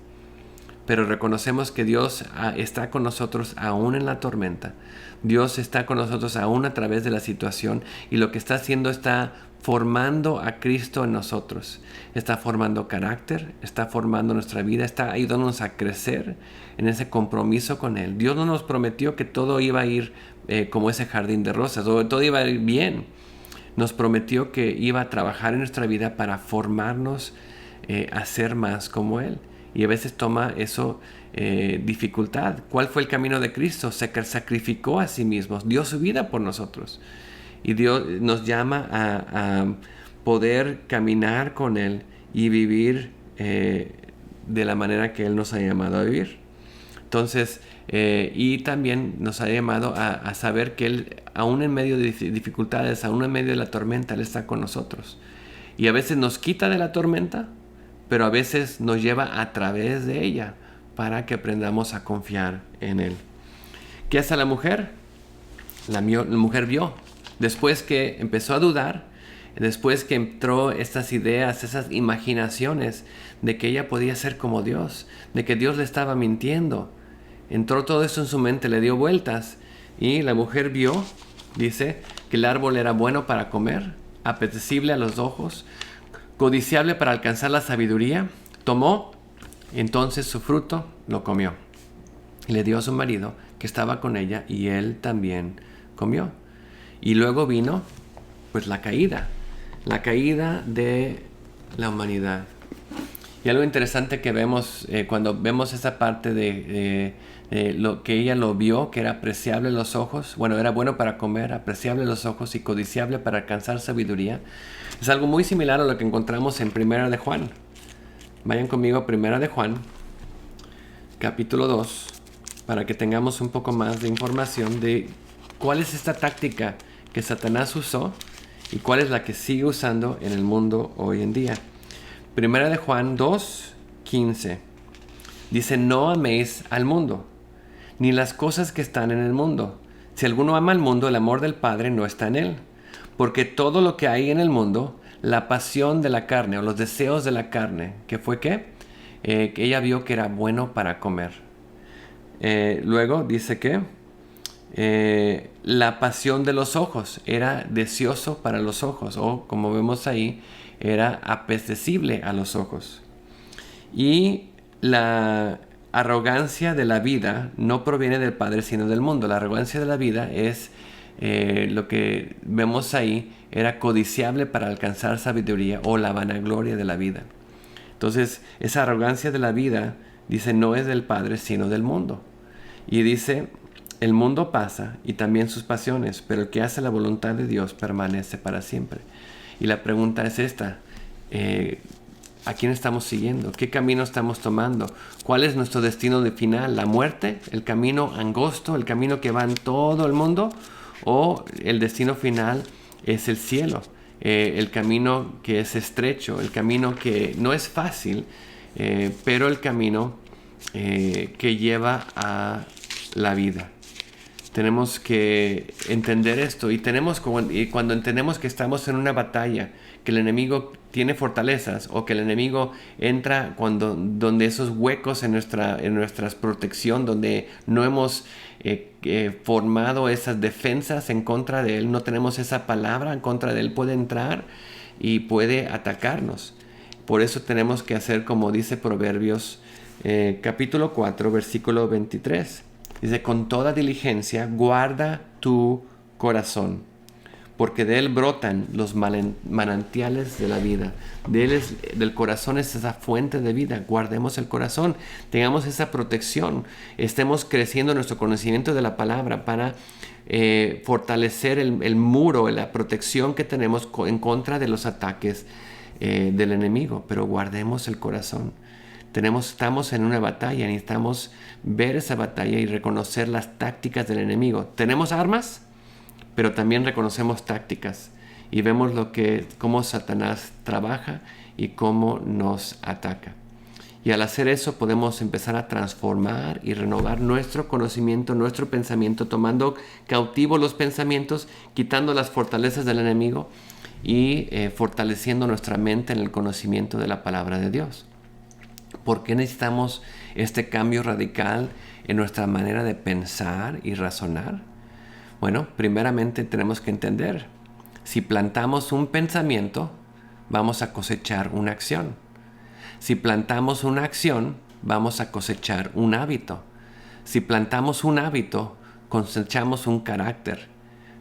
Pero reconocemos que Dios está con nosotros aún en la tormenta. Dios está con nosotros aún a través de la situación, y lo que está haciendo está formando a Cristo en nosotros. Está formando carácter, está formando nuestra vida, está ayudándonos a crecer en ese compromiso con Él. Dios no nos prometió que todo iba a ir como ese jardín de rosas, o todo iba a ir bien. Nos prometió que iba a trabajar en nuestra vida para formarnos a ser más como Él. Y a veces toma eso dificultad. ¿Cuál fue el camino de Cristo? Se sacrificó a sí mismo, dio su vida por nosotros. Y Dios nos llama a poder caminar con Él y vivir de la manera que Él nos ha llamado a vivir. Entonces, y también nos ha llamado a saber que Él, aún en medio de dificultades, aún en medio de la tormenta, Él está con nosotros. Y a veces nos quita de la tormenta, pero a veces nos lleva a través de ella para que aprendamos a confiar en Él. ¿Qué hace la mujer? La mujer vio. Después que empezó a dudar, después que entró estas ideas, esas imaginaciones de que ella podía ser como Dios, de que Dios le estaba mintiendo, entró todo eso en su mente, le dio vueltas, y la mujer vio, dice, que el árbol era bueno para comer, apetecible a los ojos, codiciable para alcanzar la sabiduría. Tomó entonces su fruto, lo comió, y le dio a su marido que estaba con ella, y él también comió. Y luego vino pues la caída de la humanidad. Y algo interesante que vemos cuando vemos esa parte de lo que ella lo vio, que era apreciable a los ojos, bueno, era bueno para comer, apreciable a los ojos y codiciable para alcanzar sabiduría, es algo muy similar a lo que encontramos en Primera de Juan. Vayan conmigo a Primera de Juan, capítulo 2, para que tengamos un poco más de información de cuál es esta táctica que Satanás usó y cuál es la que sigue usando en el mundo hoy en día. Primera de Juan 2:15 dice: no améis al mundo, ni las cosas que están en el mundo. Si alguno ama al mundo, el amor del Padre no está en él. Porque todo lo que hay en el mundo, la pasión de la carne o los deseos de la carne, ¿qué fue qué? Que ella vio que era bueno para comer. Luego dice que la pasión de los ojos era deseoso para los ojos, o como vemos ahí, era apetecible a los ojos. Y la arrogancia de la vida no proviene del Padre sino del mundo. La arrogancia de la vida es lo que vemos ahí, era codiciable para alcanzar sabiduría, o la vanagloria de la vida. Entonces esa arrogancia de la vida, dice, no es del Padre sino del mundo. Y dice: el mundo pasa y también sus pasiones, pero el que hace la voluntad de Dios permanece para siempre. Y la pregunta es esta: ¿a quién estamos siguiendo? ¿Qué camino estamos tomando? ¿Cuál es nuestro destino de final? ¿La muerte? ¿El camino angosto? ¿El camino que va en todo el mundo? ¿O el destino final es el cielo? El camino que es estrecho, el camino que no es fácil, pero el camino que lleva a la vida. Tenemos que entender esto, y cuando entendemos que estamos en una batalla, que el enemigo tiene fortalezas, o que el enemigo entra donde esos huecos en nuestra protección, donde no hemos formado esas defensas en contra de él, no tenemos esa palabra en contra de él, puede entrar y puede atacarnos. Por eso tenemos que hacer como dice Proverbios capítulo 4, versículo 23. Dice: con toda diligencia guarda tu corazón, porque de él brotan los manantiales de la vida. Del corazón es esa fuente de vida. Guardemos el corazón, tengamos esa protección, estemos creciendo nuestro conocimiento de la palabra para fortalecer el muro, la protección que tenemos en contra de los ataques del enemigo. Pero guardemos el corazón. Estamos en una batalla, necesitamos ver esa batalla y reconocer las tácticas del enemigo. Tenemos armas, pero también reconocemos tácticas y vemos cómo Satanás trabaja y cómo nos ataca. Y al hacer eso podemos empezar a transformar y renovar nuestro conocimiento, nuestro pensamiento, tomando cautivos los pensamientos, quitando las fortalezas del enemigo y fortaleciendo nuestra mente en el conocimiento de la palabra de Dios. ¿Por qué necesitamos este cambio radical en nuestra manera de pensar y razonar? Bueno, primeramente tenemos que entender: si plantamos un pensamiento, vamos a cosechar una acción. Si plantamos una acción, vamos a cosechar un hábito. Si plantamos un hábito, cosechamos un carácter.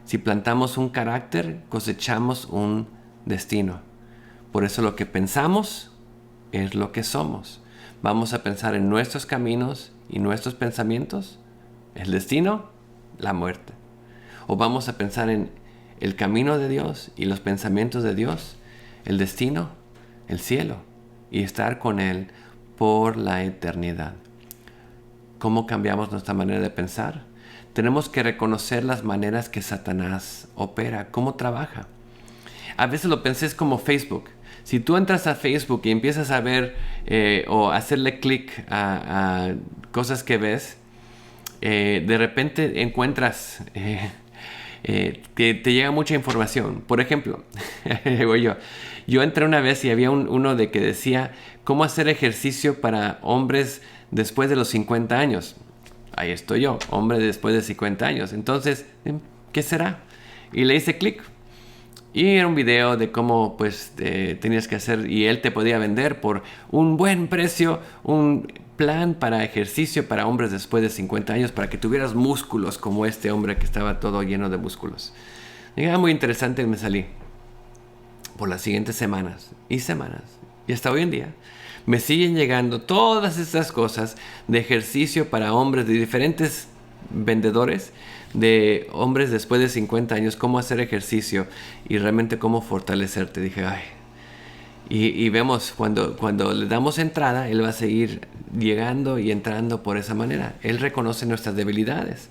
Si plantamos un carácter, cosechamos un destino. Por eso lo que pensamos es lo que somos. ¿Vamos a pensar en nuestros caminos y nuestros pensamientos? ¿El destino? La muerte. ¿O vamos a pensar en el camino de Dios y los pensamientos de Dios? El destino, el cielo, y estar con Él por la eternidad. ¿Cómo cambiamos nuestra manera de pensar? Tenemos que reconocer las maneras que Satanás opera, cómo trabaja. A veces lo pensé es como Facebook. Si tú entras a Facebook y empiezas a ver o hacerle clic a cosas que ves, de repente encuentras, te llega mucha información. Por ejemplo, yo entré una vez y había uno de que decía cómo hacer ejercicio para hombres después de los 50 años. Ahí estoy yo, hombre después de 50 años. Entonces, ¿qué será? Y le hice clic. Y era un video de cómo pues tenías que hacer, y él te podía vender por un buen precio un plan para ejercicio para hombres después de 50 años para que tuvieras músculos como este hombre que estaba todo lleno de músculos. Y era muy interesante y me salí por las siguientes semanas. Y hasta hoy en día me siguen llegando todas estas cosas de ejercicio para hombres de diferentes vendedores, de hombres después de 50 años, cómo hacer ejercicio y realmente cómo fortalecerte. Dije, ay. Y vemos, cuando le damos entrada, Él va a seguir llegando y entrando por esa manera. Él reconoce nuestras debilidades.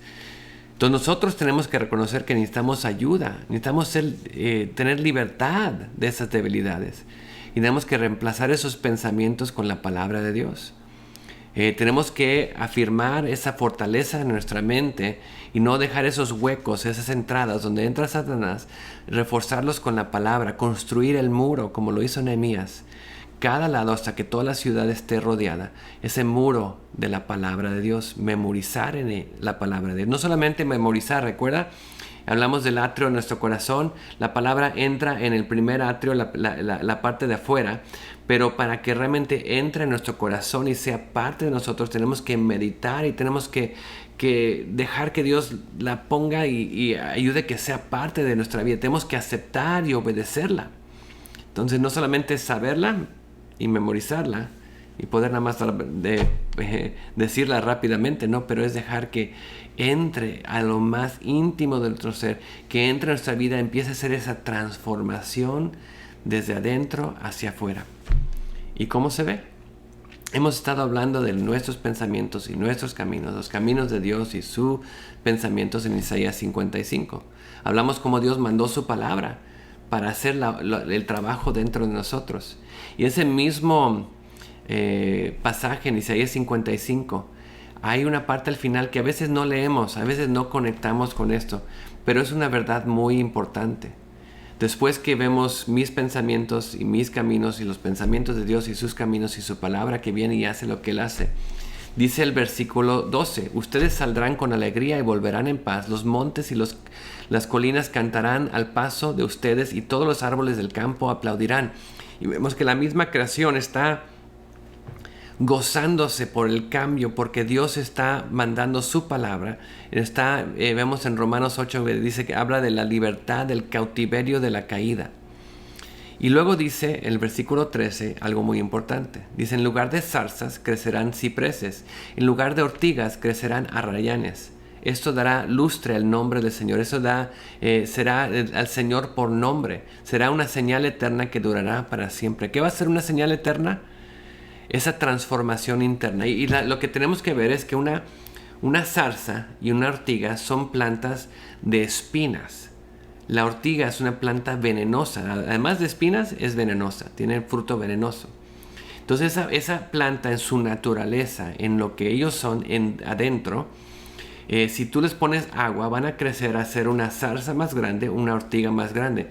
Entonces nosotros tenemos que reconocer que necesitamos ayuda, necesitamos tener libertad de esas debilidades. Y tenemos que reemplazar esos pensamientos con la palabra de Dios. Tenemos que afirmar esa fortaleza en nuestra mente y no dejar esos huecos, esas entradas donde entra Satanás, reforzarlos con la palabra, construir el muro como lo hizo Nehemías, cada lado hasta que toda la ciudad esté rodeada, ese muro de la palabra de Dios, memorizar en la palabra de Dios. No solamente memorizar, recuerda, hablamos del atrio de nuestro corazón, la palabra entra en el primer atrio, la parte de afuera, pero para que realmente entre en nuestro corazón y sea parte de nosotros, tenemos que meditar y tenemos que dejar que Dios la ponga y ayude que sea parte de nuestra vida. Tenemos que aceptar y obedecerla. Entonces no solamente saberla y memorizarla y poder nada más decirla rápidamente, no, pero es dejar que entre a lo más íntimo de nuestro ser, que entre en nuestra vida, empiece a hacer esa transformación desde adentro hacia afuera. ¿Y cómo se ve? Hemos estado hablando de nuestros pensamientos y nuestros caminos, los caminos de Dios y sus pensamientos en Isaías 55. Hablamos cómo Dios mandó su palabra para hacer el trabajo dentro de nosotros. Y ese mismo pasaje en Isaías 55, hay una parte al final que a veces no leemos, a veces no conectamos con esto, pero es una verdad muy importante. Después que vemos mis pensamientos y mis caminos y los pensamientos de Dios y sus caminos y su palabra que viene y hace lo que Él hace, dice el versículo 12, ustedes saldrán con alegría y volverán en paz, los montes y las colinas cantarán al paso de ustedes y todos los árboles del campo aplaudirán. Y vemos que la misma creación está gozándose por el cambio, porque Dios está mandando su palabra. Vemos en Romanos 8, dice que habla de la libertad del cautiverio de la caída. Y luego dice el versículo 13 algo muy importante. Dice, en lugar de zarzas crecerán cipreses, en lugar de ortigas crecerán arrayanes. Esto dará lustre al nombre del Señor. Eso será al Señor por nombre. Será una señal eterna que durará para siempre. ¿Qué va a ser una señal eterna? Esa transformación interna. Y lo que tenemos que ver es que una zarza y una ortiga son plantas de espinas. La ortiga es una planta venenosa. Además de espinas, es venenosa. Tiene fruto venenoso. Entonces esa planta en su naturaleza, en lo que ellos son adentro, si tú les pones agua, van a crecer a ser una zarza más grande, una ortiga más grande,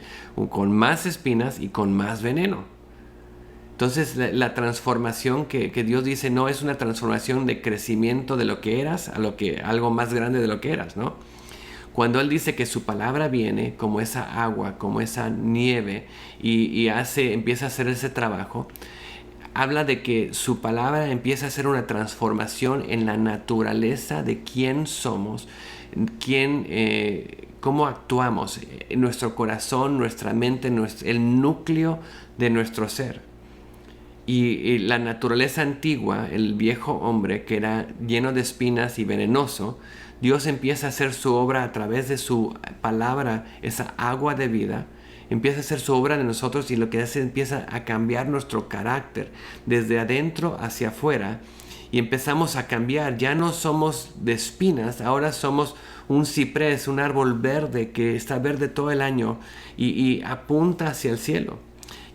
con más espinas y con más veneno. Entonces la transformación que Dios dice no es una transformación de crecimiento de lo que eras a algo más grande de lo que eras, ¿no? Cuando Él dice que su palabra viene como esa agua, como esa nieve y empieza a hacer ese trabajo, habla de que su palabra empieza a hacer una transformación en la naturaleza de quién somos, cómo actuamos, nuestro corazón, nuestra mente, el núcleo de nuestro ser. Y la naturaleza antigua, el viejo hombre que era lleno de espinas y venenoso, Dios empieza a hacer su obra a través de su palabra, esa agua de vida. Empieza a hacer su obra de nosotros y lo que hace empieza a cambiar nuestro carácter desde adentro hacia afuera. Y empezamos a cambiar. Ya no somos de espinas, ahora somos un ciprés, un árbol verde que está verde todo el año y apunta hacia el cielo.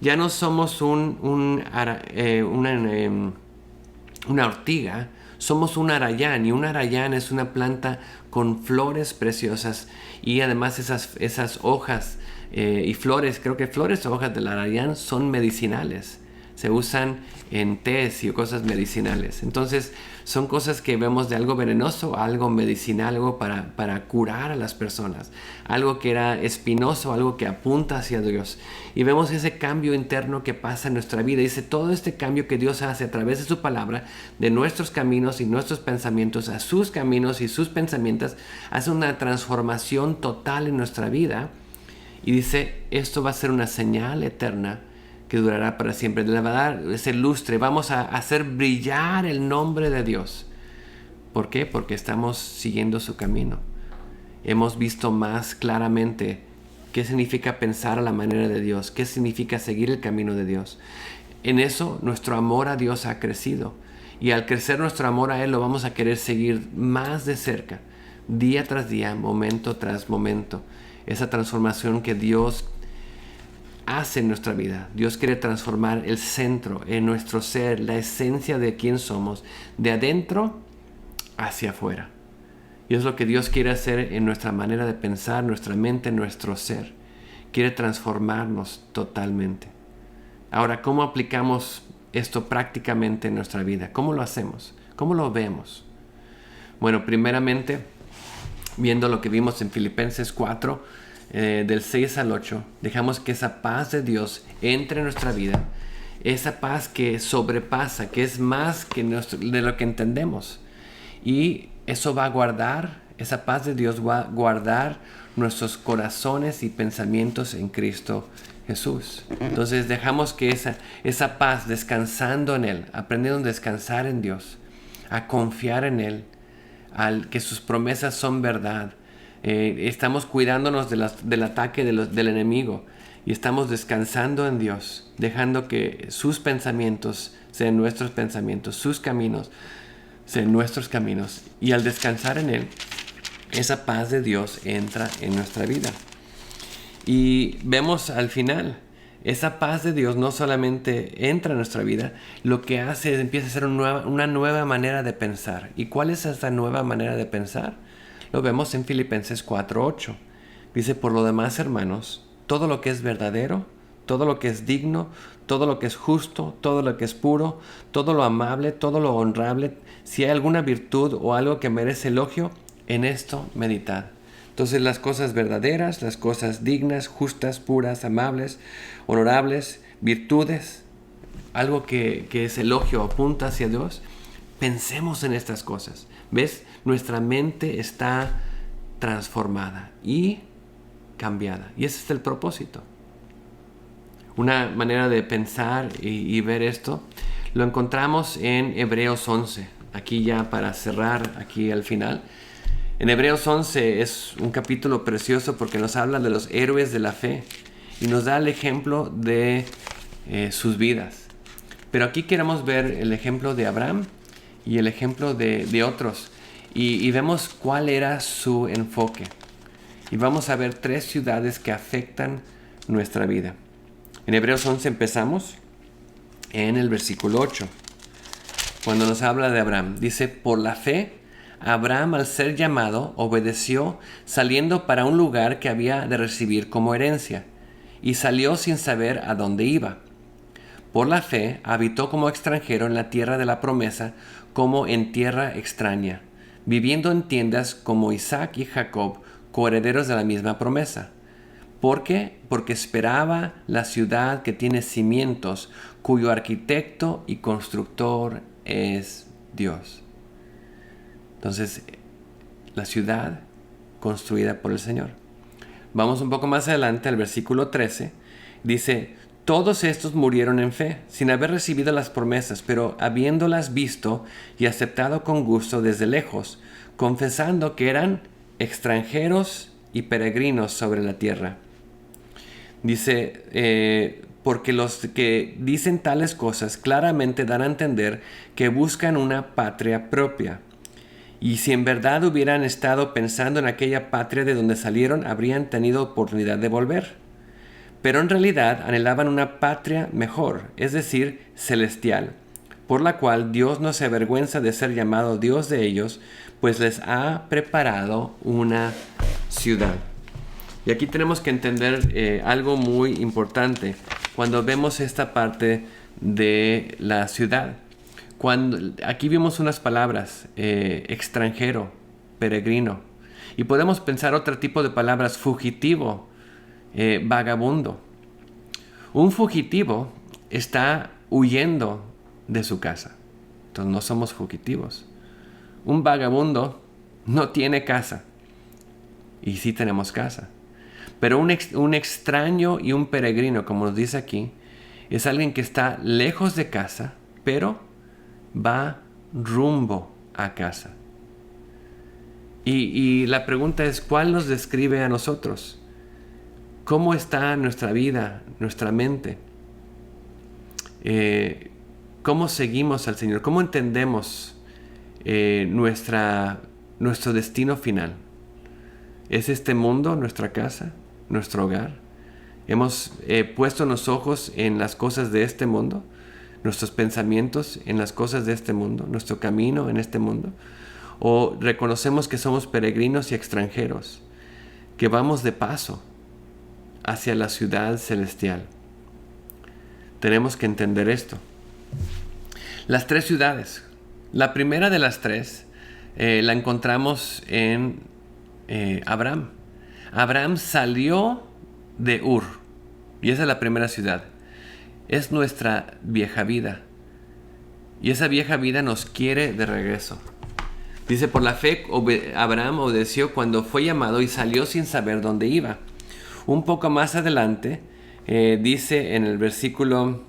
Ya no somos una ortiga, somos un arrayán, y un arrayán es una planta con flores preciosas y además esas hojas y flores, creo que flores o hojas del arrayán son medicinales. Se usan en tés y cosas medicinales. Entonces son cosas que vemos de algo venenoso a algo medicinal, algo para curar a las personas, algo que era espinoso, algo que apunta hacia Dios. Y vemos ese cambio interno que pasa en nuestra vida. Dice, todo este cambio que Dios hace a través de su palabra, de nuestros caminos y nuestros pensamientos a sus caminos y sus pensamientos, hace una transformación total en nuestra vida. Y dice, esto va a ser una señal eterna que durará para siempre. Le va a dar ese lustre. Vamos a hacer brillar el nombre de Dios. ¿Por qué? Porque estamos siguiendo su camino. Hemos visto más claramente qué significa pensar a la manera de Dios, qué significa seguir el camino de Dios. En eso nuestro amor a Dios ha crecido. Y al crecer nuestro amor a Él lo vamos a querer seguir más de cerca, día tras día, momento tras momento. Esa transformación que Dios hace en nuestra vida. Dios quiere transformar el centro en nuestro ser, la esencia de quién somos, de adentro hacia afuera. Y es lo que Dios quiere hacer en nuestra manera de pensar, nuestra mente, nuestro ser. Quiere transformarnos totalmente. Ahora, ¿cómo aplicamos esto prácticamente en nuestra vida? ¿Cómo lo hacemos? ¿Cómo lo vemos? Bueno, primeramente, viendo lo que vimos en Filipenses 4, del 6 al 8, dejamos que esa paz de Dios entre en nuestra vida, esa paz que sobrepasa, que es más que de lo que entendemos, y eso va a guardar, esa paz de Dios va a guardar nuestros corazones y pensamientos en Cristo Jesús. Entonces dejamos que esa paz, descansando en Él, aprendiendo a descansar en Dios, a confiar en Él, al que sus promesas son verdad. Estamos cuidándonos del ataque del enemigo y estamos descansando en Dios, dejando que sus pensamientos sean nuestros pensamientos, sus caminos sean nuestros caminos, y al descansar en Él, esa paz de Dios entra en nuestra vida. Y vemos al final, esa paz de Dios no solamente entra en nuestra vida, lo que hace es empieza a ser una nueva manera de pensar. ¿Y cuál es esa nueva manera de pensar? Lo vemos en Filipenses 4:8. Dice, por lo demás, hermanos, todo lo que es verdadero, todo lo que es digno, todo lo que es justo, todo lo que es puro, todo lo amable, todo lo honrable, si hay alguna virtud o algo que merece elogio, en esto meditad. Entonces las cosas verdaderas, las cosas dignas, justas, puras, amables, honorables, virtudes, algo que es elogio, apunta hacia Dios, pensemos en estas cosas. ¿Ves? Nuestra mente está transformada y cambiada. Y ese es el propósito. Una manera de pensar y ver esto lo encontramos en Hebreos 11. Aquí ya para cerrar, aquí al final. En Hebreos 11 es un capítulo precioso porque nos habla de los héroes de la fe y nos da el ejemplo de sus vidas. Pero aquí queremos ver el ejemplo de Abraham y el ejemplo de otros. Y vemos cuál era su enfoque. Y vamos a ver 3 ciudades que afectan nuestra vida. En Hebreos 11 empezamos en el versículo 8. Cuando nos habla de Abraham, dice, por la fe, Abraham al ser llamado obedeció saliendo para un lugar que había de recibir como herencia. Y salió sin saber a dónde iba. Por la fe habitó como extranjero en la tierra de la promesa, como en tierra extraña, viviendo en tiendas como Isaac y Jacob, coherederos de la misma promesa. ¿Por qué? Porque esperaba la ciudad que tiene cimientos, cuyo arquitecto y constructor es Dios. Entonces, la ciudad construida por el Señor. Vamos un poco más adelante al versículo 13. Dice, Todos estos murieron en fe, sin haber recibido las promesas, pero habiéndolas visto y aceptado con gusto desde lejos, confesando que eran extranjeros y peregrinos sobre la tierra. Dice, porque los que dicen tales cosas claramente dan a entender que buscan una patria propia. Y si en verdad hubieran estado pensando en aquella patria de donde salieron, habrían tenido oportunidad de volver. Pero en realidad anhelaban una patria mejor, es decir, celestial, por la cual Dios no se avergüenza de ser llamado Dios de ellos, pues les ha preparado una ciudad. Y aquí tenemos que entender algo muy importante cuando vemos esta parte de la ciudad. Aquí vimos unas palabras, extranjero, peregrino, y podemos pensar otro tipo de palabras, fugitivo, vagabundo. Un fugitivo está huyendo de su casa. Entonces no somos fugitivos. Un vagabundo no tiene casa. Y sí tenemos casa. Pero un extraño y un peregrino, como nos dice aquí, es alguien que está lejos de casa, pero va rumbo a casa. Y la pregunta es, ¿cuál nos describe a nosotros? ¿Cómo está nuestra vida, nuestra mente? ¿Cómo seguimos al Señor? ¿Cómo entendemos nuestro destino final? ¿Es este mundo nuestra casa, nuestro hogar? ¿Hemos puesto los ojos en las cosas de este mundo? ¿Nuestros pensamientos en las cosas de este mundo? ¿Nuestro camino en este mundo? ¿O reconocemos que somos peregrinos y extranjeros, que vamos de paso hacia la ciudad celestial? Tenemos que entender esto. Las tres ciudades. La primera de las tres la encontramos en Abraham. Abraham salió de Ur, y esa es la primera ciudad. Es nuestra vieja vida, y esa vieja vida nos quiere de regreso. Dice, por la fe Abraham obedeció cuando fue llamado y salió sin saber dónde iba. Un poco más adelante, dice en el versículo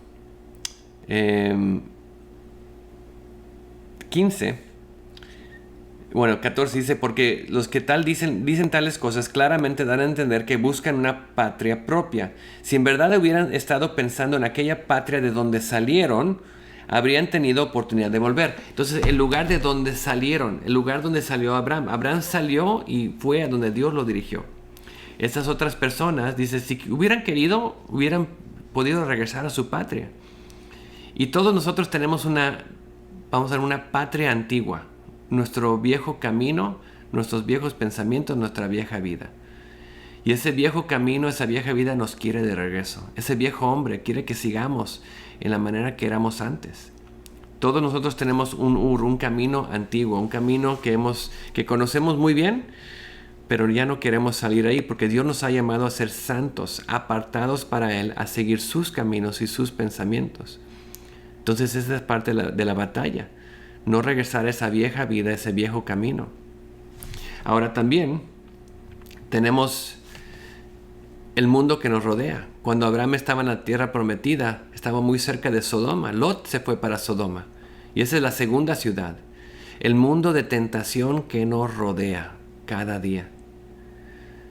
14 dice, porque los que dicen tales cosas claramente dan a entender que buscan una patria propia. Si en verdad hubieran estado pensando en aquella patria de donde salieron, habrían tenido oportunidad de volver. Entonces, el lugar de donde salieron, el lugar donde salió Abraham. Abraham salió y fue a donde Dios lo dirigió. Estas otras personas, dice, si hubieran querido, hubieran podido regresar a su patria. Y todos nosotros tenemos una patria antigua. Nuestro viejo camino, nuestros viejos pensamientos, nuestra vieja vida. Y ese viejo camino, esa vieja vida nos quiere de regreso. Ese viejo hombre quiere que sigamos en la manera que éramos antes. Todos nosotros tenemos un camino antiguo, un camino que conocemos muy bien, pero ya no queremos salir ahí porque Dios nos ha llamado a ser santos, apartados para Él, a seguir sus caminos y sus pensamientos. Entonces esa es parte de la batalla. No regresar a esa vieja vida, ese viejo camino. Ahora también tenemos el mundo que nos rodea. Cuando Abraham estaba en la tierra prometida, estaba muy cerca de Sodoma. Lot se fue para Sodoma. Y esa es la segunda ciudad. El mundo de tentación que nos rodea cada día.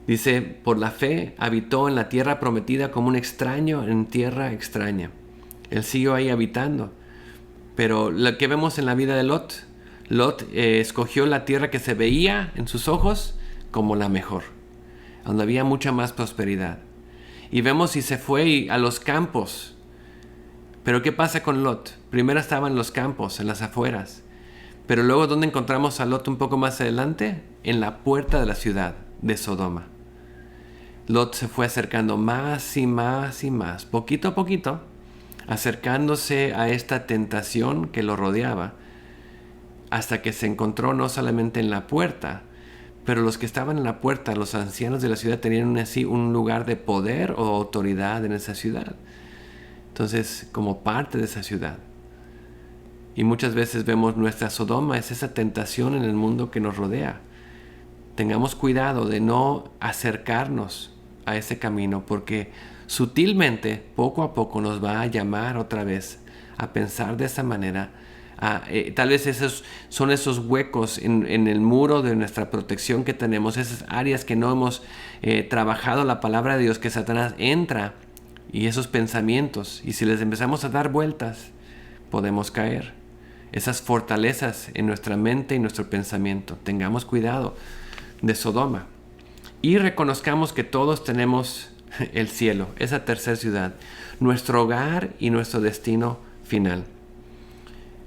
Dice, por la fe habitó en la tierra prometida como un extraño en tierra extraña. Él siguió ahí habitando. Pero lo que vemos en la vida de Lot, escogió la tierra que se veía en sus ojos como la mejor, donde había mucha más prosperidad. Y vemos si se fue a los campos. Pero ¿qué pasa con Lot? Primero estaba en los campos, en las afueras. Pero luego, ¿dónde encontramos a Lot un poco más adelante? En la puerta de la ciudad de Sodoma. Lot se fue acercando más y más y más, poquito a poquito, acercándose a esta tentación que lo rodeaba, hasta que se encontró no solamente en la puerta, pero los que estaban en la puerta, los ancianos de la ciudad, tenían así un lugar de poder o autoridad en esa ciudad. Entonces, como parte de esa ciudad. Y muchas veces vemos nuestra Sodoma, es esa tentación en el mundo que nos rodea. Tengamos cuidado de no acercarnos a ese camino, porque sutilmente, poco a poco nos va a llamar otra vez a pensar de esa manera. Tal vez esos son esos huecos en el muro de nuestra protección que tenemos, esas áreas que no hemos trabajado la palabra de Dios, que Satanás entra, y esos pensamientos, y si les empezamos a dar vueltas, podemos caer. Esas fortalezas en nuestra mente y nuestro pensamiento. Tengamos cuidado de Sodoma. Y reconozcamos que todos tenemos el cielo, esa tercera ciudad, nuestro hogar y nuestro destino final.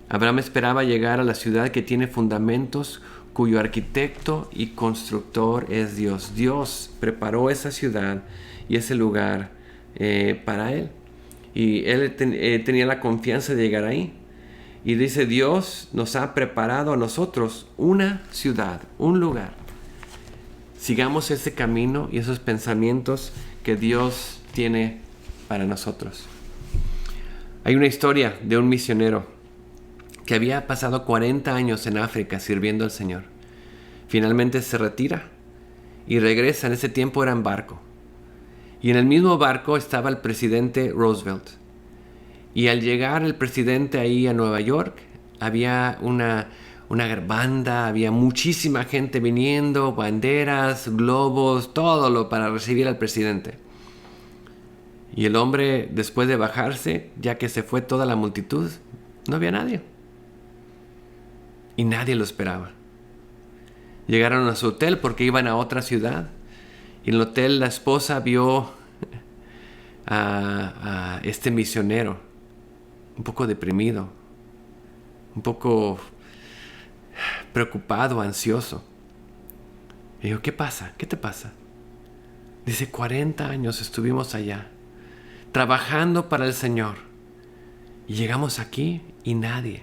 Abraham esperaba llegar a la ciudad que tiene fundamentos, cuyo arquitecto y constructor es Dios. Dios preparó esa ciudad y ese lugar para él. Y él tenía la confianza de llegar ahí. Y dice, Dios nos ha preparado a nosotros una ciudad, un lugar. Sigamos ese camino y esos pensamientos que Dios tiene para nosotros. Hay una historia de un misionero que había pasado 40 años en África sirviendo al Señor. Finalmente se retira y regresa. En ese tiempo era en barco. Y en el mismo barco estaba el presidente Roosevelt. Y al llegar el presidente ahí a Nueva York, había una banda, había muchísima gente viniendo, banderas, globos, todo lo para recibir al presidente. Y el hombre, después de bajarse, ya que se fue toda la multitud, no había nadie. Y nadie lo esperaba. Llegaron a su hotel porque iban a otra ciudad. Y en el hotel la esposa vio a este misionero un poco deprimido, un poco preocupado, ansioso. Y dijo, ¿qué pasa? ¿Qué te pasa? Dice, 40 años estuvimos allá, trabajando para el Señor. Y llegamos aquí y nadie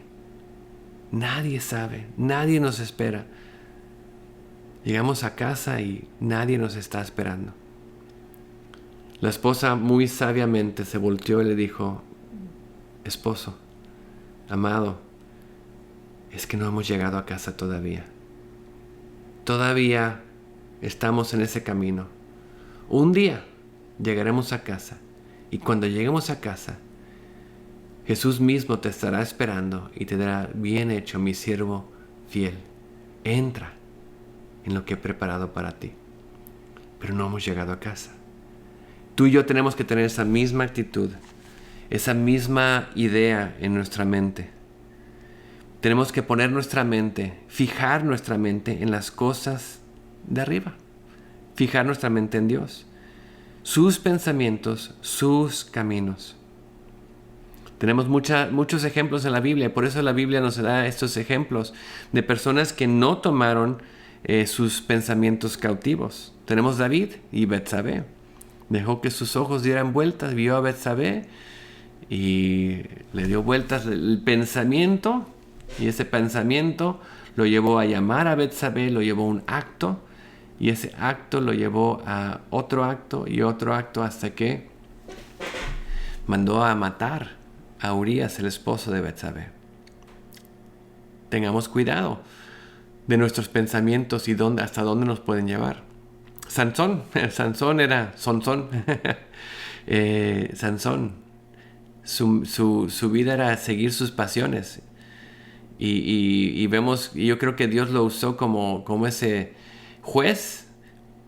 sabe, nadie nos espera. Llegamos a casa y nadie nos está esperando. La esposa muy sabiamente se volteó y le dijo, esposo, amado, es que no hemos llegado a casa todavía. Todavía estamos en ese camino. Un día llegaremos a casa y cuando lleguemos a casa, Jesús mismo te estará esperando y te dirá, bien hecho, mi siervo fiel. Entra en lo que he preparado para ti. Pero no hemos llegado a casa. Tú y yo tenemos que tener esa misma actitud, esa misma idea en nuestra mente. Tenemos que poner nuestra mente, fijar nuestra mente en las cosas de arriba. Fijar nuestra mente en Dios. Sus pensamientos, sus caminos. Tenemos muchos ejemplos en la Biblia. Por eso la Biblia nos da estos ejemplos de personas que no tomaron sus pensamientos cautivos. Tenemos David y Betsabé. Dejó que sus ojos dieran vueltas, vio a Betsabé y le dio vueltas el pensamiento, y ese pensamiento lo llevó a llamar a Betsabé, lo llevó a un acto, y ese acto lo llevó a otro acto y otro acto, hasta que mandó a matar a Urías, el esposo de Betsabé. Tengamos cuidado de nuestros pensamientos y hasta dónde nos pueden llevar. Sansón era Sansón. Sansón. Su vida era seguir sus pasiones. Y vemos, y yo creo que Dios lo usó como ese juez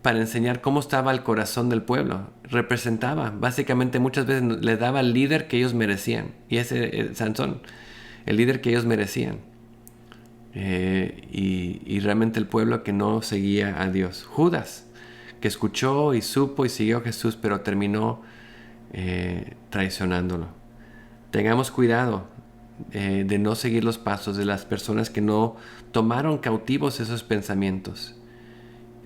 para enseñar cómo estaba el corazón del pueblo. Representaba, básicamente muchas veces le daba el líder que ellos merecían. Y ese Sansón, el líder que ellos merecían. Y realmente el pueblo que no seguía a Dios. Judas, que escuchó y supo y siguió a Jesús, pero terminó traicionándolo. Tengamos cuidado de no seguir los pasos de las personas que no tomaron cautivos esos pensamientos,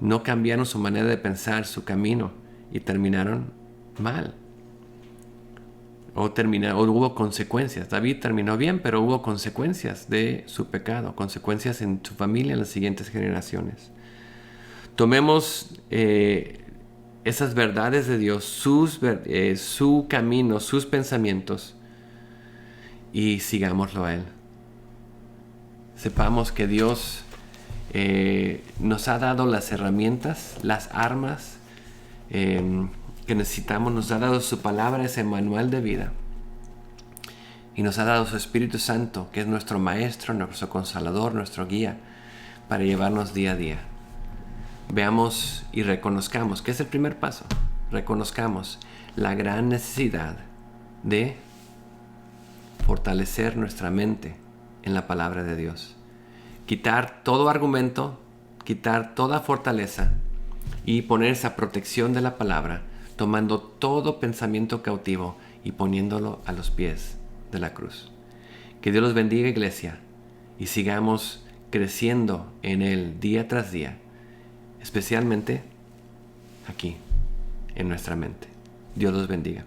no cambiaron su manera de pensar, su camino, y terminaron mal. O hubo consecuencias. David terminó bien, pero hubo consecuencias de su pecado, consecuencias en su familia, en las siguientes generaciones. Tomemos esas verdades de Dios, su camino, sus pensamientos, y sigámoslo a Él. Sepamos que Dios nos ha dado las herramientas, las armas que que necesitamos, nos ha dado su palabra, ese manual de vida. Y nos ha dado su Espíritu Santo, que es nuestro Maestro, nuestro Consolador, nuestro guía, para llevarnos día a día. Veamos y reconozcamos, que es el primer paso, reconozcamos la gran necesidad de fortalecer nuestra mente en la palabra de Dios. Quitar todo argumento, quitar toda fortaleza y poner esa protección de la palabra, tomando todo pensamiento cautivo y poniéndolo a los pies de la cruz. Que Dios los bendiga, iglesia, y sigamos creciendo en Él día tras día, especialmente aquí, en nuestra mente. Dios los bendiga.